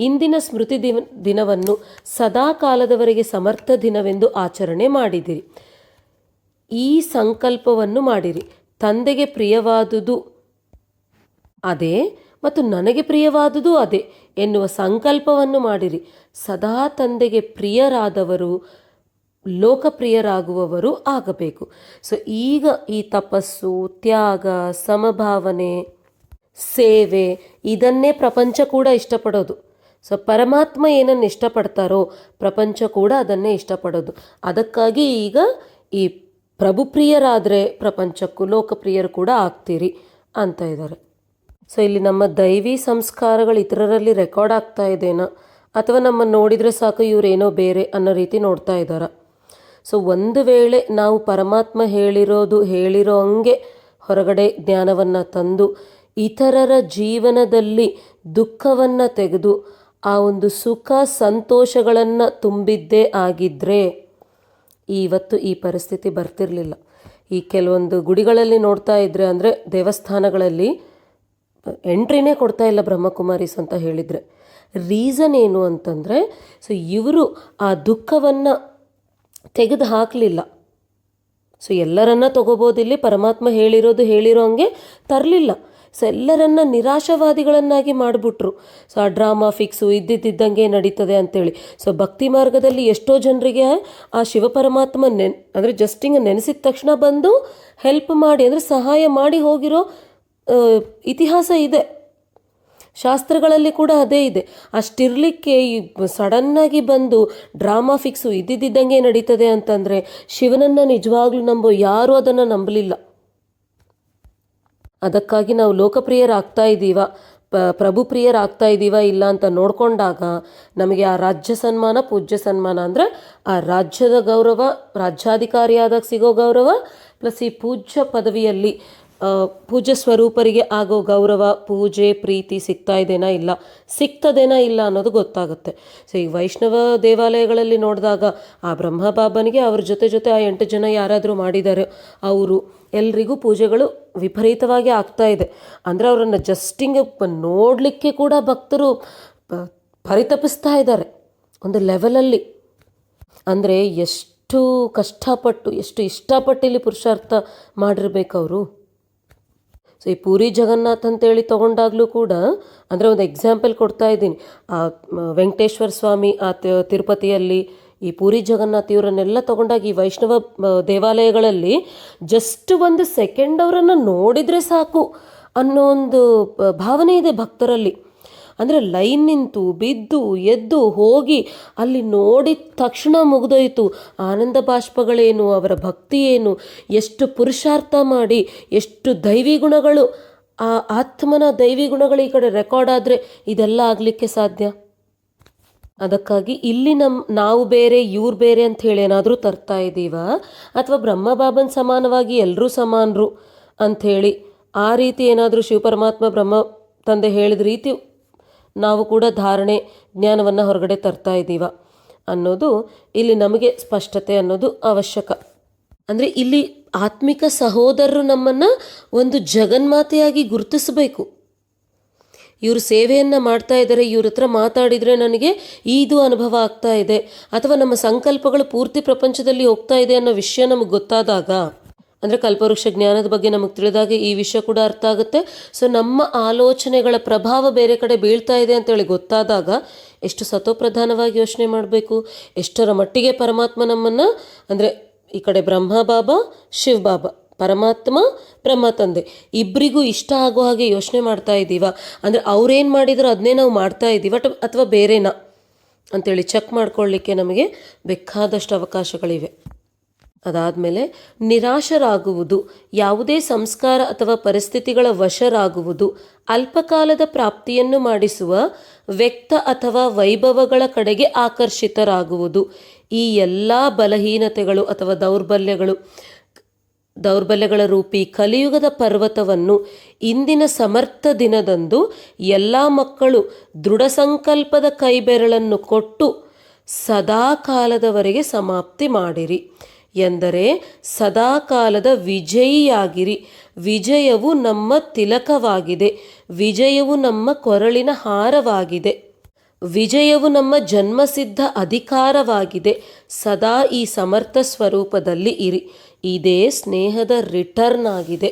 ಇಂದಿನ ಸ್ಮೃತಿ ದಿನವನ್ನು ಸದಾ ಕಾಲದವರೆಗೆ ಸಮರ್ಥ ದಿನವೆಂದು ಆಚರಣೆ ಮಾಡಿದಿರಿ. ಈ ಸಂಕಲ್ಪವನ್ನು ಮಾಡಿರಿ, ತಂದೆಗೆ ಪ್ರಿಯವಾದುದು ಅದೇ ಮತ್ತು ನನಗೆ ಪ್ರಿಯವಾದುದು ಅದೇ ಎನ್ನುವ ಸಂಕಲ್ಪವನ್ನು ಮಾಡಿರಿ. ಸದಾ ತಂದೆಗೆ ಪ್ರಿಯರಾದವರು ಲೋಕಪ್ರಿಯರಾಗುವವರು ಆಗಬೇಕು. ಸೊ ಈಗ ಈ ತಪಸ್ಸು, ತ್ಯಾಗ, ಸಮಭಾವನೆ, ಸೇವೆ ಇದನ್ನೇ ಪ್ರಪಂಚ ಕೂಡ ಇಷ್ಟಪಡೋದು. ಸೊ ಪರಮಾತ್ಮ ಏನನ್ನು ಇಷ್ಟಪಡ್ತಾರೋ ಪ್ರಪಂಚ ಕೂಡ ಅದನ್ನೇ ಇಷ್ಟಪಡೋದು. ಅದಕ್ಕಾಗಿ ಈಗ ಈ ಪ್ರಭುಪ್ರಿಯರಾದರೆ ಪ್ರಪಂಚಕ್ಕೂ ಲೋಕಪ್ರಿಯರು ಕೂಡ ಆಗ್ತೀರಿ ಅಂತ ಇದ್ದಾರೆ. ಸೊ ಇಲ್ಲಿ ನಮ್ಮ ದೈವಿ ಸಂಸ್ಕಾರಗಳು ಇತರರಲ್ಲಿ ರೆಕಾರ್ಡ್ ಆಗ್ತಾ ಇದೆನಾ ಅಥವಾ ನಮ್ಮನ್ನು ನೋಡಿದರೆ ಸಾಕು ಇವರೇನೋ ಬೇರೆ ಅನ್ನೋ ರೀತಿ ನೋಡ್ತಾ ಇದ್ದಾರ? ಸೊ ಒಂದು ವೇಳೆ ನಾವು ಪರಮಾತ್ಮ ಹೇಳಿರೋ ಹಂಗೆ ಹೊರಗಡೆ ಜ್ಞಾನವನ್ನು ತಂದು ಇತರರ ಜೀವನದಲ್ಲಿ ದುಃಖವನ್ನು ತೆಗೆದು ಆ ಒಂದು ಸುಖ ಸಂತೋಷಗಳನ್ನು ತುಂಬಿದ್ದೇ ಆಗಿದ್ದರೆ ಇವತ್ತು ಈ ಪರಿಸ್ಥಿತಿ ಬರ್ತಿರಲಿಲ್ಲ. ಈ ಕೆಲವೊಂದು ಗುಡಿಗಳಲ್ಲಿ ನೋಡ್ತಾ ಇದ್ದರೆ, ಅಂದರೆ ದೇವಸ್ಥಾನಗಳಲ್ಲಿ ಎಂಟ್ರಿನೇ ಕೊಡ್ತಾ ಇಲ್ಲ ಬ್ರಹ್ಮಕುಮಾರೀಸ್ ಅಂತ ಹೇಳಿದರೆ ರೀಸನ್ ಏನು ಅಂತಂದರೆ, ಸೊ ಇವರು ಆ ದುಃಖವನ್ನು ತೆಗೆದು ಹಾಕಲಿಲ್ಲ. ಸೊ ಎಲ್ಲರನ್ನ ತಗೋಬೋದಿಲ್ಲಿ, ಪರಮಾತ್ಮ ಹೇಳಿರೋ ಹಂಗೆ ತರಲಿಲ್ಲ. ಸೊ ಎಲ್ಲರನ್ನ ನಿರಾಶಾವಾದಿಗಳನ್ನಾಗಿ ಮಾಡಿಬಿಟ್ರು. ಸೊ ಆ ಡ್ರಾಮಾ ಫಿಕ್ಸು ಇದ್ದಿದ್ದಂಗೆ ನಡೀತದೆ ಅಂಥೇಳಿ. ಸೊ ಭಕ್ತಿ ಮಾರ್ಗದಲ್ಲಿ ಎಷ್ಟೋ ಜನರಿಗೆ ಆ ಶಿವಪರಮಾತ್ಮ ಅಂದರೆ ಜಸ್ಟಿಂಗ್ ನೆನೆಸಿದ ತಕ್ಷಣ ಬಂದು ಹೆಲ್ಪ್ ಮಾಡಿ, ಅಂದರೆ ಸಹಾಯ ಮಾಡಿ ಹೋಗಿರೋ ಇತಿಹಾಸ ಇದೆ. ಶಾಸ್ತ್ರಗಳಲ್ಲಿ ಕೂಡ ಅದೇ ಇದೆ. ಅಷ್ಟಿರಲಿಕ್ಕೆ ಸಡನ್ನಾಗಿ ಬಂದು ಡ್ರಾಮಾ ಫಿಕ್ಸು ಇದ್ದಿದ್ದಂಗೆ ನಡೀತದೆ ಅಂತಂದರೆ ಶಿವನನ್ನು ನಿಜವಾಗ್ಲೂ ನಂಬೋ ಯಾರೂ ಅದನ್ನು ನಂಬಲಿಲ್ಲ. ಅದಕ್ಕಾಗಿ ನಾವು ಲೋಕಪ್ರಿಯರಾಗ್ತಾ ಇದ್ದೀವ, ಪ್ರಭುಪ್ರಿಯರಾಗ್ತಾ ಇದ್ದೀವ ಇಲ್ಲ ಅಂತ ನೋಡಿಕೊಂಡಾಗ ನಮಗೆ ಆ ರಾಜ್ಯ ಸನ್ಮಾನ, ಪೂಜ್ಯ ಸನ್ಮಾನ ಅಂದರೆ ಆ ರಾಜ್ಯದ ಗೌರವ, ರಾಜ್ಯಾಧಿಕಾರಿಯಾದಾಗ ಸಿಗೋ ಗೌರವ ಪ್ಲಸ್ ಈ ಪೂಜ್ಯ ಪದವಿಯಲ್ಲಿ ಪೂಜ್ಯ ಸ್ವರೂಪರಿಗೆ ಆಗೋ ಗೌರವ, ಪೂಜೆ, ಪ್ರೀತಿ ಸಿಗ್ತದೇನಾ ಇಲ್ಲ ಅನ್ನೋದು ಗೊತ್ತಾಗುತ್ತೆ. ಸೊ ಈ ವೈಷ್ಣವ ದೇವಾಲಯಗಳಲ್ಲಿ ನೋಡಿದಾಗ ಆ ಬ್ರಹ್ಮಬಾಬನಿಗೆ ಅವ್ರ ಜೊತೆ ಆ 8 ಜನ ಯಾರಾದರೂ ಮಾಡಿದ್ದಾರೆ, ಅವರು ಎಲ್ರಿಗೂ ಪೂಜೆಗಳು ವಿಪರೀತವಾಗಿ ಆಗ್ತಾ ಇದೆ. ಅಂದರೆ ಅವರನ್ನು ಜಸ್ಟಿಂಗ್ ನೋಡಲಿಕ್ಕೆ ಕೂಡ ಭಕ್ತರು ಪರಿತಪಿಸ್ತಾ ಇದ್ದಾರೆ ಒಂದು ಲೆವೆಲಲ್ಲಿ. ಅಂದರೆ ಎಷ್ಟು ಕಷ್ಟಪಟ್ಟು, ಎಷ್ಟು ಇಷ್ಟಪಟ್ಟು ಇಲ್ಲಿ ಪುರುಷಾರ್ಥ ಮಾಡಿರ್ಬೇಕು ಅವರು. ಸೊ ಈ ಪೂರಿ ಜಗನ್ನಾಥ್ ಅಂತೇಳಿ ತೊಗೊಂಡಾಗಲೂ ಕೂಡ, ಅಂದರೆ ಒಂದು ಎಕ್ಸಾಂಪಲ್ ಕೊಡ್ತಾ ಇದ್ದೀನಿ, ಆ ವೆಂಕಟೇಶ್ವರ ಸ್ವಾಮಿ ಆ ತಿರುಪತಿಯಲ್ಲಿ ಈ ಪೂರಿ ಜಗನ್ನಾಥ್ ಇವರನ್ನೆಲ್ಲ ತೊಗೊಂಡಾಗ ಈ ವೈಷ್ಣವ ದೇವಾಲಯಗಳಲ್ಲಿ ಜಸ್ಟ್ 1 ಸೆಕೆಂಡ್ ಅವರನ್ನು ನೋಡಿದರೆ ಸಾಕು ಅನ್ನೋ ಒಂದು ಭಾವನೆ ಇದೆ ಭಕ್ತರಲ್ಲಿ. ಅಂದರೆ ಲೈನ್ ನಿಂತು ಬಿದ್ದು ಎದ್ದು ಹೋಗಿ ಅಲ್ಲಿ ನೋಡಿದ ತಕ್ಷಣ ಮುಗಿದೋಯ್ತು. ಆನಂದ ಬಾಷ್ಪಗಳೇನು, ಅವರ ಭಕ್ತಿ ಏನು, ಎಷ್ಟು ಪುರುಷಾರ್ಥ ಮಾಡಿ, ಎಷ್ಟು ದೈವಿ ಗುಣಗಳು, ಆ ಆತ್ಮನ ದೈವಿ ಗುಣಗಳು ಈ ಕಡೆ ರೆಕಾರ್ಡ್ ಆದರೆ ಇದೆಲ್ಲ ಆಗಲಿಕ್ಕೆ ಸಾಧ್ಯ. ಅದಕ್ಕಾಗಿ ಇಲ್ಲಿ ನಾವು ಬೇರೆ ಇವ್ರು ಬೇರೆ ಅಂತ ಹೇಳಿ ಏನಾದರೂ ತರ್ತಾ ಇದ್ದೀವ, ಅಥವಾ ಬ್ರಹ್ಮಬಾಬನ್ ಸಮಾನವಾಗಿ ಎಲ್ಲರೂ ಸಮಾನರು ಅಂಥೇಳಿ ಆ ರೀತಿ ಏನಾದರೂ ಶಿವಪರಮಾತ್ಮ ಬ್ರಹ್ಮ ತಂದೆ ಹೇಳಿದ ರೀತಿ ನಾವು ಕೂಡ ಧಾರಣೆ ಜ್ಞಾನವನ್ನು ಹೊರಗಡೆ ತರ್ತಾ ಇದ್ದೀವ ಅನ್ನೋದು ಇಲ್ಲಿ ನಮಗೆ ಸ್ಪಷ್ಟತೆ ಅನ್ನೋದು ಅವಶ್ಯಕ. ಅಂದರೆ ಇಲ್ಲಿ ಆತ್ಮಿಕ ಸಹೋದರರು ನಮ್ಮನ್ನು ಒಂದು ಜಗನ್ಮಾತೆಯಾಗಿ ಗುರುತಿಸಬೇಕು. ಇವರು ಸೇವೆಯನ್ನು ಮಾಡ್ತಾ ಇದ್ದಾರೆ, ಇವ್ರ ಹತ್ರ ಮಾತಾಡಿದರೆ ನನಗೆ ಇದು ಅನುಭವ ಆಗ್ತಾ ಇದೆ, ಅಥವಾ ನಮ್ಮ ಸಂಕಲ್ಪಗಳು ಪೂರ್ತಿ ಪ್ರಪಂಚದಲ್ಲಿ ಹೋಗ್ತಾ ಇದೆ ಅನ್ನೋ ವಿಷಯ ನಮಗೆ ಗೊತ್ತಾದಾಗ ಅಂದರೆ ಕಲ್ಪವೃಕ್ಷ ಜ್ಞಾನದ ಬಗ್ಗೆ ನಮಗೆ ತಿಳಿದಾಗ ಈ ವಿಷಯ ಕೂಡ ಅರ್ಥ ಆಗುತ್ತೆ. ಸೊ ನಮ್ಮ ಆಲೋಚನೆಗಳ ಪ್ರಭಾವ ಬೇರೆ ಕಡೆ ಬೀಳ್ತಾ ಇದೆ ಅಂತೇಳಿ ಗೊತ್ತಾದಾಗ ಎಷ್ಟು ಸತೋಪ್ರಧಾನವಾಗಿ ಯೋಚನೆ ಮಾಡಬೇಕು, ಎಷ್ಟರ ಮಟ್ಟಿಗೆ ಪರಮಾತ್ಮ ನಮ್ಮನ್ನು, ಅಂದರೆ ಈ ಕಡೆ ಬ್ರಹ್ಮ ಬಾಬಾ, ಶಿವ ಬಾಬಾ, ಪರಮಾತ್ಮ, ಬ್ರಹ್ಮ ತಂದೆ ಇಬ್ಬರಿಗೂ ಇಷ್ಟ ಆಗೋ ಹಾಗೆ ಯೋಚನೆ ಮಾಡ್ತಾ ಇದ್ದೀವ, ಅಂದರೆ ಅವ್ರೇನು ಮಾಡಿದ್ರು ಅದನ್ನೇ ನಾವು ಮಾಡ್ತಾ ಇದ್ದೀವ ಅಥವಾ ಬೇರೆನಾ ಅಂಥೇಳಿ ಚೆಕ್ ಮಾಡ್ಕೊಳ್ಳಿಕ್ಕೆ ನಮಗೆ ಬೇಕಾದಷ್ಟು ಅವಕಾಶಗಳಿವೆ. ಅದಾದಮೇಲೆ ನಿರಾಶರಾಗುವುದು, ಯಾವುದೇ ಸಂಸ್ಕಾರ ಅಥವಾ ಪರಿಸ್ಥಿತಿಗಳ ವಶರಾಗುವುದು, ಅಲ್ಪಕಾಲದ ಪ್ರಾಪ್ತಿಯನ್ನು ಮಾಡಿಸುವ ವ್ಯಕ್ತ ಅಥವಾ ವೈಭವಗಳ ಕಡೆಗೆ ಆಕರ್ಷಿತರಾಗುವುದು. ಈ ಎಲ್ಲ ಬಲಹೀನತೆಗಳು ಅಥವಾ ದೌರ್ಬಲ್ಯಗಳ ರೂಪಿ ಕಲಿಯುಗದ ಪರ್ವತವನ್ನು ಇಂದಿನ ಸಮರ್ಥ ದಿನದಂದು ಎಲ್ಲ ಮಕ್ಕಳು ದೃಢ ಸಂಕಲ್ಪದ ಕೈಬೆರಳನ್ನು ಕೊಟ್ಟು ಸದಾ ಕಾಲದವರೆಗೆ ಸಮಾಪ್ತಿ ಮಾಡಿರಿ ಎಂದರೆ ಸದಾಕಾಲದ ವಿಜಯಿಯಾಗಿರಿ. ವಿಜಯವು ನಮ್ಮ ತಿಲಕವಾಗಿದೆ, ವಿಜಯವು ನಮ್ಮ ಕೊರಳಿನ ಹಾರವಾಗಿದೆ, ವಿಜಯವು ನಮ್ಮ ಜನ್ಮಸಿದ್ಧ ಅಧಿಕಾರವಾಗಿದೆ. ಸದಾ ಈ ಸಮರ್ಥ ಸ್ವರೂಪದಲ್ಲಿ ಇರಿ. ಇದೇ ಸ್ನೇಹದ ರಿಟರ್ನ್ ಆಗಿದೆ.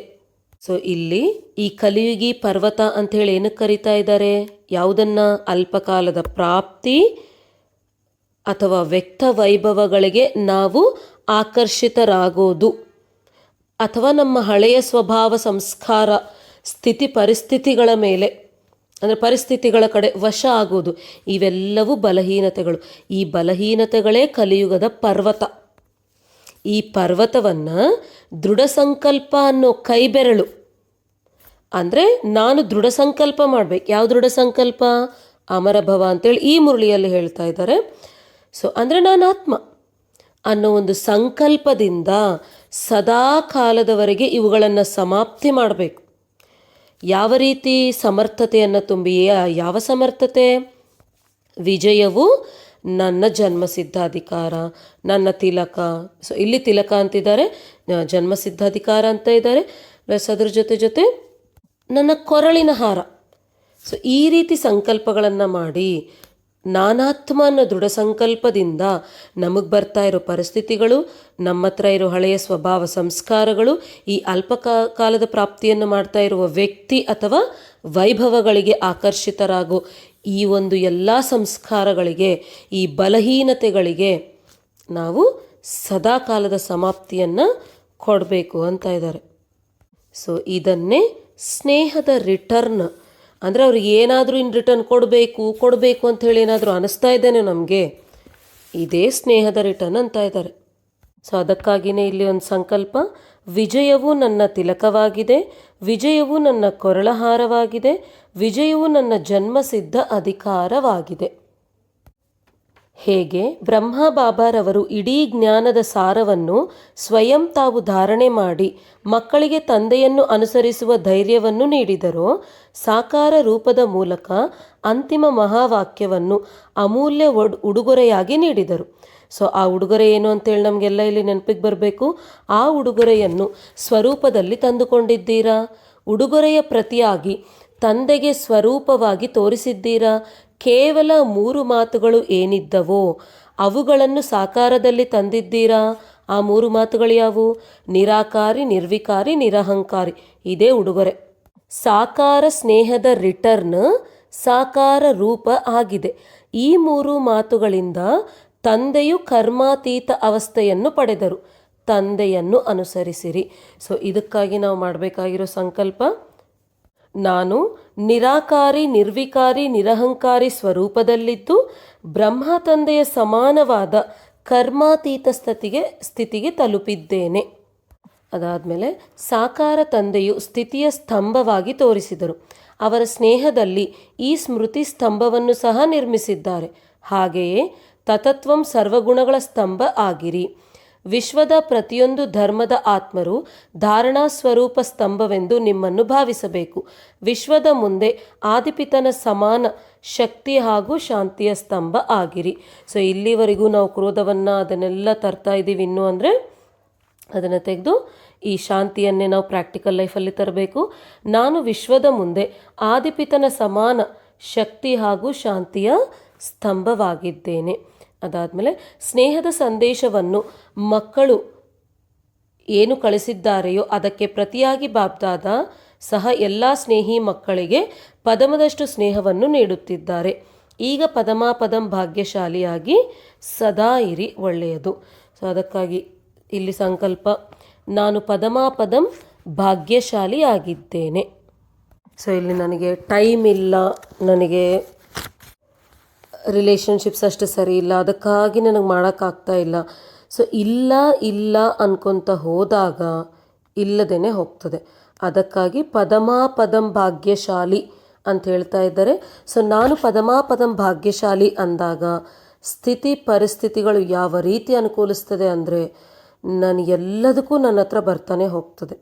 ಸೊ ಇಲ್ಲಿ ಈ ಕಲಿಯುಗಿ ಪರ್ವತ ಅಂಥೇಳಿ ಏನಕ್ಕೆ ಕರೀತಾ ಇದ್ದಾರೆ? ಯಾವುದನ್ನು? ಅಲ್ಪಕಾಲದ ಪ್ರಾಪ್ತಿ ಅಥವಾ ವ್ಯಕ್ತ ವೈಭವಗಳಿಗೆ ನಾವು ಆಕರ್ಷಿತರಾಗೋದು, ಅಥವಾ ನಮ್ಮ ಹಳೆಯ ಸ್ವಭಾವ ಸಂಸ್ಕಾರ ಸ್ಥಿತಿ ಪರಿಸ್ಥಿತಿಗಳ ಮೇಲೆ, ಅಂದರೆ ಪರಿಸ್ಥಿತಿಗಳ ಕಡೆ ವಶ ಆಗೋದು, ಇವೆಲ್ಲವೂ ಬಲಹೀನತೆಗಳು. ಈ ಬಲಹೀನತೆಗಳೇ ಕಲಿಯುಗದ ಪರ್ವತ. ಈ ಪರ್ವತವನ್ನು ದೃಢ ಸಂಕಲ್ಪ ಅನ್ನೋ ಕೈಬೆರಳು, ಅಂದರೆ ನಾನು ದೃಢ ಸಂಕಲ್ಪ ಮಾಡಬೇಕು. ಯಾವ ದೃಢ ಸಂಕಲ್ಪ? ಅಮರಭವ ಅಂತೇಳಿ ಈ ಮುರಳಿಯಲ್ಲಿ ಹೇಳ್ತಾ ಇದ್ದಾರೆ. ಸೊ ಅಂದರೆ ನಾನು ಆತ್ಮ ಅನ್ನೋ ಒಂದು ಸಂಕಲ್ಪದಿಂದ ಸದಾ ಕಾಲದವರೆಗೆ ಇವುಗಳನ್ನು ಸಮಾಪ್ತಿ ಮಾಡಬೇಕು. ಯಾವ ರೀತಿ? ಸಮರ್ಥತೆಯನ್ನು ತುಂಬಿ. ಯಾವ ಸಮರ್ಥತೆ? ವಿಜಯವು ನನ್ನ ಜನ್ಮಸಿದ್ಧಾಧಿಕಾರ, ನನ್ನ ತಿಲಕ. ಸೊ ಇಲ್ಲಿ ತಿಲಕ ಅಂತಿದ್ದಾರೆ, ಜನ್ಮಸಿದ್ಧಾಧಿಕಾರ ಅಂತ ಇದ್ದಾರೆ, ಪ್ಲಸ್ ಅದ್ರ ಜೊತೆ ನನ್ನ ಕೊರಳಿನ ಹಾರ. ಸೊ ಈ ರೀತಿ ಸಂಕಲ್ಪಗಳನ್ನು ಮಾಡಿ ನಾನಾತ್ಮ ಅನ್ನೋ ದೃಢ ಸಂಕಲ್ಪದಿಂದ ನಮಗೆ ಬರ್ತಾ ಇರೋ ಪರಿಸ್ಥಿತಿಗಳು, ನಮ್ಮ ಹತ್ರ ಇರೋ ಹಳೆಯ ಸ್ವಭಾವ ಸಂಸ್ಕಾರಗಳು, ಈ ಕಾಲದ ಪ್ರಾಪ್ತಿಯನ್ನು ಮಾಡ್ತಾ ಇರುವ ವ್ಯಕ್ತಿ ಅಥವಾ ವೈಭವಗಳಿಗೆ ಆಕರ್ಷಿತರಾಗೋ ಈ ಒಂದು ಎಲ್ಲ ಸಂಸ್ಕಾರಗಳಿಗೆ, ಈ ಬಲಹೀನತೆಗಳಿಗೆ ನಾವು ಸದಾಕಾಲದ ಸಮಾಪ್ತಿಯನ್ನು ಕೊಡಬೇಕು ಅಂತ ಇದ್ದಾರೆ. ಸೊ ಇದನ್ನೇ ಸ್ನೇಹದ ರಿಟರ್ನ್, ಅಂದರೆ ಅವ್ರಿಗೆ ಏನಾದರೂ ಇನ್ ರಿಟರ್ನ್ ಕೊಡಬೇಕು ಅಂಥೇಳಿ ಏನಾದರೂ ಅನ್ನಿಸ್ತಾ ಇದ್ದೇನೆ ನಮಗೆ, ಇದೇ ಸ್ನೇಹದ ರಿಟರ್ನ್ ಅಂತ ಇದ್ದಾರೆ. ಸೊ ಅದಕ್ಕಾಗಿಯೇ ಇಲ್ಲಿ ಒಂದು ಸಂಕಲ್ಪ, ವಿಜಯವು ನನ್ನ ತಿಲಕವಾಗಿದೆ, ವಿಜಯವು ನನ್ನ ಕೊರಳಹಾರವಾಗಿದೆ, ವಿಜಯವು ನನ್ನ ಜನ್ಮಸಿದ್ಧ ಅಧಿಕಾರವಾಗಿದೆ. ಹೇಗೆ ಬ್ರಹ್ಮ ಬಾಬಾರವರು ಇಡೀ ಜ್ಞಾನದ ಸಾರವನ್ನು ಸ್ವಯಂ ತಾವು ಧಾರಣೆ ಮಾಡಿ ಮಕ್ಕಳಿಗೆ ತಂದೆಯನ್ನು ಅನುಸರಿಸುವ ಧೈರ್ಯವನ್ನು ನೀಡಿದರೋ, ಸಾಕಾರ ರೂಪದ ಮೂಲಕ ಅಂತಿಮ ಮಹಾವಾಕ್ಯವನ್ನು ಅಮೂಲ್ಯ ಉಡುಗೊರೆಯಾಗಿ ನೀಡಿದರು. ಸೊ ಆ ಉಡುಗೊರೆ ಏನು ಅಂತೇಳಿ ನಮಗೆಲ್ಲ ಇಲ್ಲಿ ನೆನಪಿಗೆ ಬರಬೇಕು. ಆ ಉಡುಗೊರೆಯನ್ನು ಸ್ವರೂಪದಲ್ಲಿ ತಂದುಕೊಂಡಿದ್ದೀರಾ? ಉಡುಗೊರೆಯ ಪ್ರತಿಯಾಗಿ ತಂದೆಗೆ ಸ್ವರೂಪವಾಗಿ ತೋರಿಸಿದ್ದೀರಾ? ಕೇವಲ 3 ಮಾತುಗಳು ಏನಿದ್ದವೋ ಅವುಗಳನ್ನು ಸಾಕಾರದಲ್ಲಿ ತಂದಿದ್ದೀರಾ? ಆ 3 ಮಾತುಗಳು ಯಾವುವು? ನಿರಾಕಾರಿ, ನಿರ್ವಿಕಾರಿ, ನಿರಹಂಕಾರಿ. ಇದೇ ಉಡುಗೊರೆ. ಸಾಕಾರ ಸ್ನೇಹದ ರಿಟರ್ನ್ ಸಾಕಾರ ರೂಪ ಆಗಿದೆ. ಈ 3 ಮಾತುಗಳಿಂದ ತಂದೆಯು ಕರ್ಮಾತೀತ ಅವಸ್ಥೆಯನ್ನು ಪಡೆದರು. ತಂದೆಯನ್ನು ಅನುಸರಿಸಿರಿ. ಸೊ ಇದಕ್ಕಾಗಿ ನಾವು ಮಾಡಬೇಕಾಗಿರೋ ಸಂಕಲ್ಪ, ನಾನು ನಿರಾಕಾರಿ, ನಿರ್ವಿಕಾರಿ, ನಿರಹಂಕಾರಿ ಸ್ವರೂಪದಲ್ಲಿದ್ದು ಬ್ರಹ್ಮ ತಂದೆಯ ಸಮಾನವಾದ ಕರ್ಮಾತೀತ ಸ್ಥಿತಿಗೆ ತಲುಪಿದ್ದೇನೆ. ಅದಾದಮೇಲೆ ಸಾಕಾರ ತಂದೆಯು ಸ್ಥಿತಿಯ ಸ್ತಂಭವಾಗಿ ತೋರಿಸಿದರು. ಅವರ ಸ್ನೇಹದಲ್ಲಿ ಈ ಸ್ಮೃತಿ ಸ್ತಂಭವನ್ನು ಸಹ ನಿರ್ಮಿಸಿದ್ದಾರೆ. ಹಾಗೆಯೇ ತತತ್ವಂ ಸರ್ವಗುಣಗಳ ಸ್ತಂಭ ಆಗಿರಿ. ವಿಶ್ವದ ಪ್ರತಿಯೊಂದು ಧರ್ಮದ ಆತ್ಮರು ಧಾರಣಾ ಸ್ವರೂಪ ಸ್ತಂಭವೆಂದು ನಿಮ್ಮನ್ನು ಭಾವಿಸಬೇಕು. ವಿಶ್ವದ ಮುಂದೆ ಆದಿಪಿತನ ಸಮಾನ ಶಕ್ತಿ ಹಾಗೂ ಶಾಂತಿಯ ಸ್ತಂಭ ಆಗಿರಿ. ಸೊ ಇಲ್ಲಿವರೆಗೂ ನಾವು ಕ್ರೋಧವನ್ನು ಅದನ್ನೆಲ್ಲ ತರ್ತಾ ಇದ್ದೀವಿ. ಇನ್ನೂ ಅಂದರೆ ಅದನ್ನು ತೆಗೆದು ಈ ಶಾಂತಿಯನ್ನೇ ನಾವು ಪ್ರಾಕ್ಟಿಕಲ್ ಲೈಫಲ್ಲಿ ತರಬೇಕು. ನಾನು ವಿಶ್ವದ ಮುಂದೆ ಆದಿಪಿತನ ಸಮಾನ ಶಕ್ತಿ ಹಾಗೂ ಶಾಂತಿಯ ಸ್ತಂಭವಾಗಿದ್ದೇನೆ. ಅದಾದಮೇಲೆ ಸ್ನೇಹದ ಸಂದೇಶವನ್ನು ಮಕ್ಕಳು ಏನು ಕಳಿಸಿದ್ದಾರೆಯೋ ಅದಕ್ಕೆ ಪ್ರತಿಯಾಗಿ ಬಾಬ್ದಾದ ಸಹ ಎಲ್ಲ ಸ್ನೇಹಿ ಮಕ್ಕಳಿಗೆ ಪದಮದಷ್ಟು ಸ್ನೇಹವನ್ನು ನೀಡುತ್ತಿದ್ದಾರೆ. ಈಗ ಪದಂ ಭಾಗ್ಯಶಾಲಿಯಾಗಿ ಸದಾ ಇರಿ, ಒಳ್ಳೆಯದು. ಸೊ ಅದಕ್ಕಾಗಿ ಇಲ್ಲಿ ಸಂಕಲ್ಪ, ನಾನು ಪದಂ ಭಾಗ್ಯಶಾಲಿ ಆಗಿದ್ದೇನೆ. ಸೊ ಇಲ್ಲಿ ನನಗೆ ಟೈಮ್ ಇಲ್ಲ, ನನಗೆ ರಿಲೇಷನ್ಶಿಪ್ಸ್ ಅಷ್ಟು ಸರಿ ಇಲ್ಲ, ಅದಕ್ಕಾಗಿ ನನಗೆ ಮಾಡೋಕ್ಕಾಗ್ತಾ ಇಲ್ಲ. ಸೊ ಇಲ್ಲ ಅನ್ಕೊತ ಹೋದಾಗ ಇಲ್ಲದೇ ಹೋಗ್ತದೆ. ಅದಕ್ಕಾಗಿ ಪದಂ ಭಾಗ್ಯಶಾಲಿ ಅಂತ ಹೇಳ್ತಾ ಇದ್ದಾರೆ. ಸೊ ನಾನು ಪದಂ ಭಾಗ್ಯಶಾಲಿ ಅಂದಾಗ ಸ್ಥಿತಿ ಪರಿಸ್ಥಿತಿಗಳು ಯಾವ ರೀತಿ ಅನುಕೂಲಿಸ್ತದೆ ಅಂದರೆ ಎಲ್ಲದಕ್ಕೂ ನನ್ನ ಹತ್ರ ಬರ್ತಾನೆ ಹೋಗ್ತದೆ.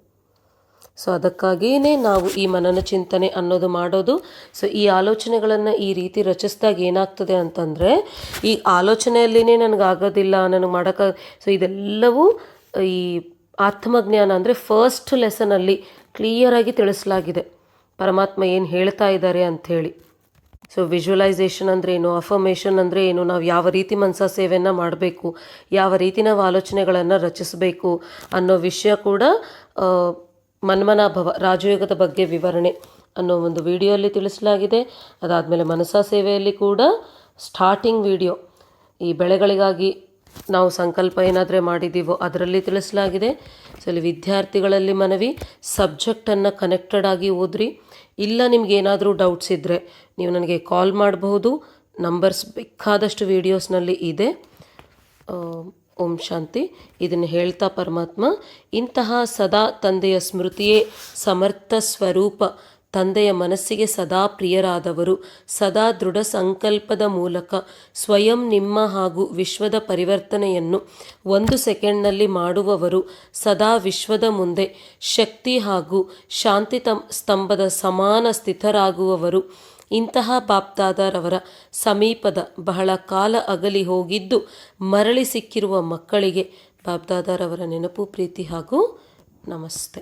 ಸೊ ಅದಕ್ಕಾಗಿಯೇ ನಾವು ಈ ಮನನ ಚಿಂತನೆ ಅನ್ನೋದು ಮಾಡೋದು. ಸೊ ಈ ಆಲೋಚನೆಗಳನ್ನು ಈ ರೀತಿ ರಚಿಸಿದಾಗ ಏನಾಗ್ತದೆ ಅಂತಂದರೆ, ಈ ಆಲೋಚನೆಯಲ್ಲಿನೇ ನನಗಾಗೋದಿಲ್ಲ, ನನಗೆ ಮಾಡೋಕ್ಕೆ, ಸೊ ಇದೆಲ್ಲವೂ ಈ ಆತ್ಮಜ್ಞಾನ ಅಂದರೆ ಫಸ್ಟ್ ಲೆಸನಲ್ಲಿ ಕ್ಲಿಯರಾಗಿ ತಿಳಿಸಲಾಗಿದೆ ಪರಮಾತ್ಮ ಏನು ಹೇಳ್ತಾ ಇದ್ದಾರೆ ಅಂಥೇಳಿ. ಸೊ ವಿಜುವಲೈಸೇಷನ್ ಅಂದರೆ ಏನು, ಅಫರ್ಮೇಷನ್ ಅಂದರೆ ಏನು, ನಾವು ಯಾವ ರೀತಿ ಮನಸ ಸೇವೆಯನ್ನು ಮಾಡಬೇಕು, ಯಾವ ರೀತಿ ನಾವು ಆಲೋಚನೆಗಳನ್ನು ರಚಿಸಬೇಕು ಅನ್ನೋ ವಿಷಯ ಕೂಡ ಮನ್ಮನಾಭವ ರಾಜಯೋಗದ ಬಗ್ಗೆ ವಿವರಣೆ ಅನ್ನೋ ಒಂದು ವಿಡಿಯೋಲ್ಲಿ ತಿಳಿಸಲಾಗಿದೆ. ಅದಾದಮೇಲೆ ಮನಸಾ ಸೇವೆಯಲ್ಲಿ ಕೂಡ ಸ್ಟಾರ್ಟಿಂಗ್ ವಿಡಿಯೋ, ಈ ಬೆಳೆಗಳಿಗಾಗಿ ನಾವು ಸಂಕಲ್ಪ ಏನಾದರೆ ಮಾಡಿದ್ದೀವೋ ಅದರಲ್ಲಿ ತಿಳಿಸಲಾಗಿದೆ. ಸೊ ಇಲ್ಲಿ ವಿದ್ಯಾರ್ಥಿಗಳಲ್ಲಿ ಮನವಿ, ಸಬ್ಜೆಕ್ಟನ್ನು ಕನೆಕ್ಟೆಡ್ ಆಗಿ ಓದ್ರಿ. ಇಲ್ಲ ನಿಮಗೇನಾದರೂ ಡೌಟ್ಸ್ ಇದ್ದರೆ ನೀವು ನನಗೆ ಕಾಲ್ ಮಾಡಬಹುದು. ನಂಬರ್ಸ್ ಬೇಕಾದಷ್ಟು ವೀಡಿಯೋಸ್ನಲ್ಲಿ ಇದೆ. ಓಂ ಶಾಂತಿ. ಇದನ್ನು ಹೇಳ್ತಾ ಪರಮಾತ್ಮ, ಇಂತಹ ಸದಾ ತಂದೆಯ ಸ್ಮೃತಿಯೇ ಸಮರ್ಥ ಸ್ವರೂಪ, ತಂದೆಯ ಮನಸ್ಸಿಗೆ ಸದಾ ಪ್ರಿಯರಾದವರು, ಸದಾ ದೃಢ ಸಂಕಲ್ಪದ ಮೂಲಕ ಸ್ವಯಂ ನಿಮ್ಮ ಹಾಗೂ ವಿಶ್ವದ ಪರಿವರ್ತನೆಯನ್ನು 1 ಸೆಕೆಂಡ್ನಲ್ಲಿ ಮಾಡುವವರು, ಸದಾ ವಿಶ್ವದ ಮುಂದೆ ಶಕ್ತಿ ಹಾಗೂ ಶಾಂತಿ ಸ್ತಂಭದ ಸಮಾನ ಸ್ಥಿತರಾಗುವವರು. ಇಂತಹ ಬಾಪ್ದಾದರವರ ಸಮೀಪದ ಬಹಳ ಕಾಲ ಅಗಲಿ ಹೋಗಿದ್ದು ಮರಳಿ ಸಿಕ್ಕಿರುವ ಮಕ್ಕಳಿಗೆ ಬಾಪ್ದಾದರವರ ನೆನಪು, ಪ್ರೀತಿ ಹಾಗೂ ನಮಸ್ತೆ.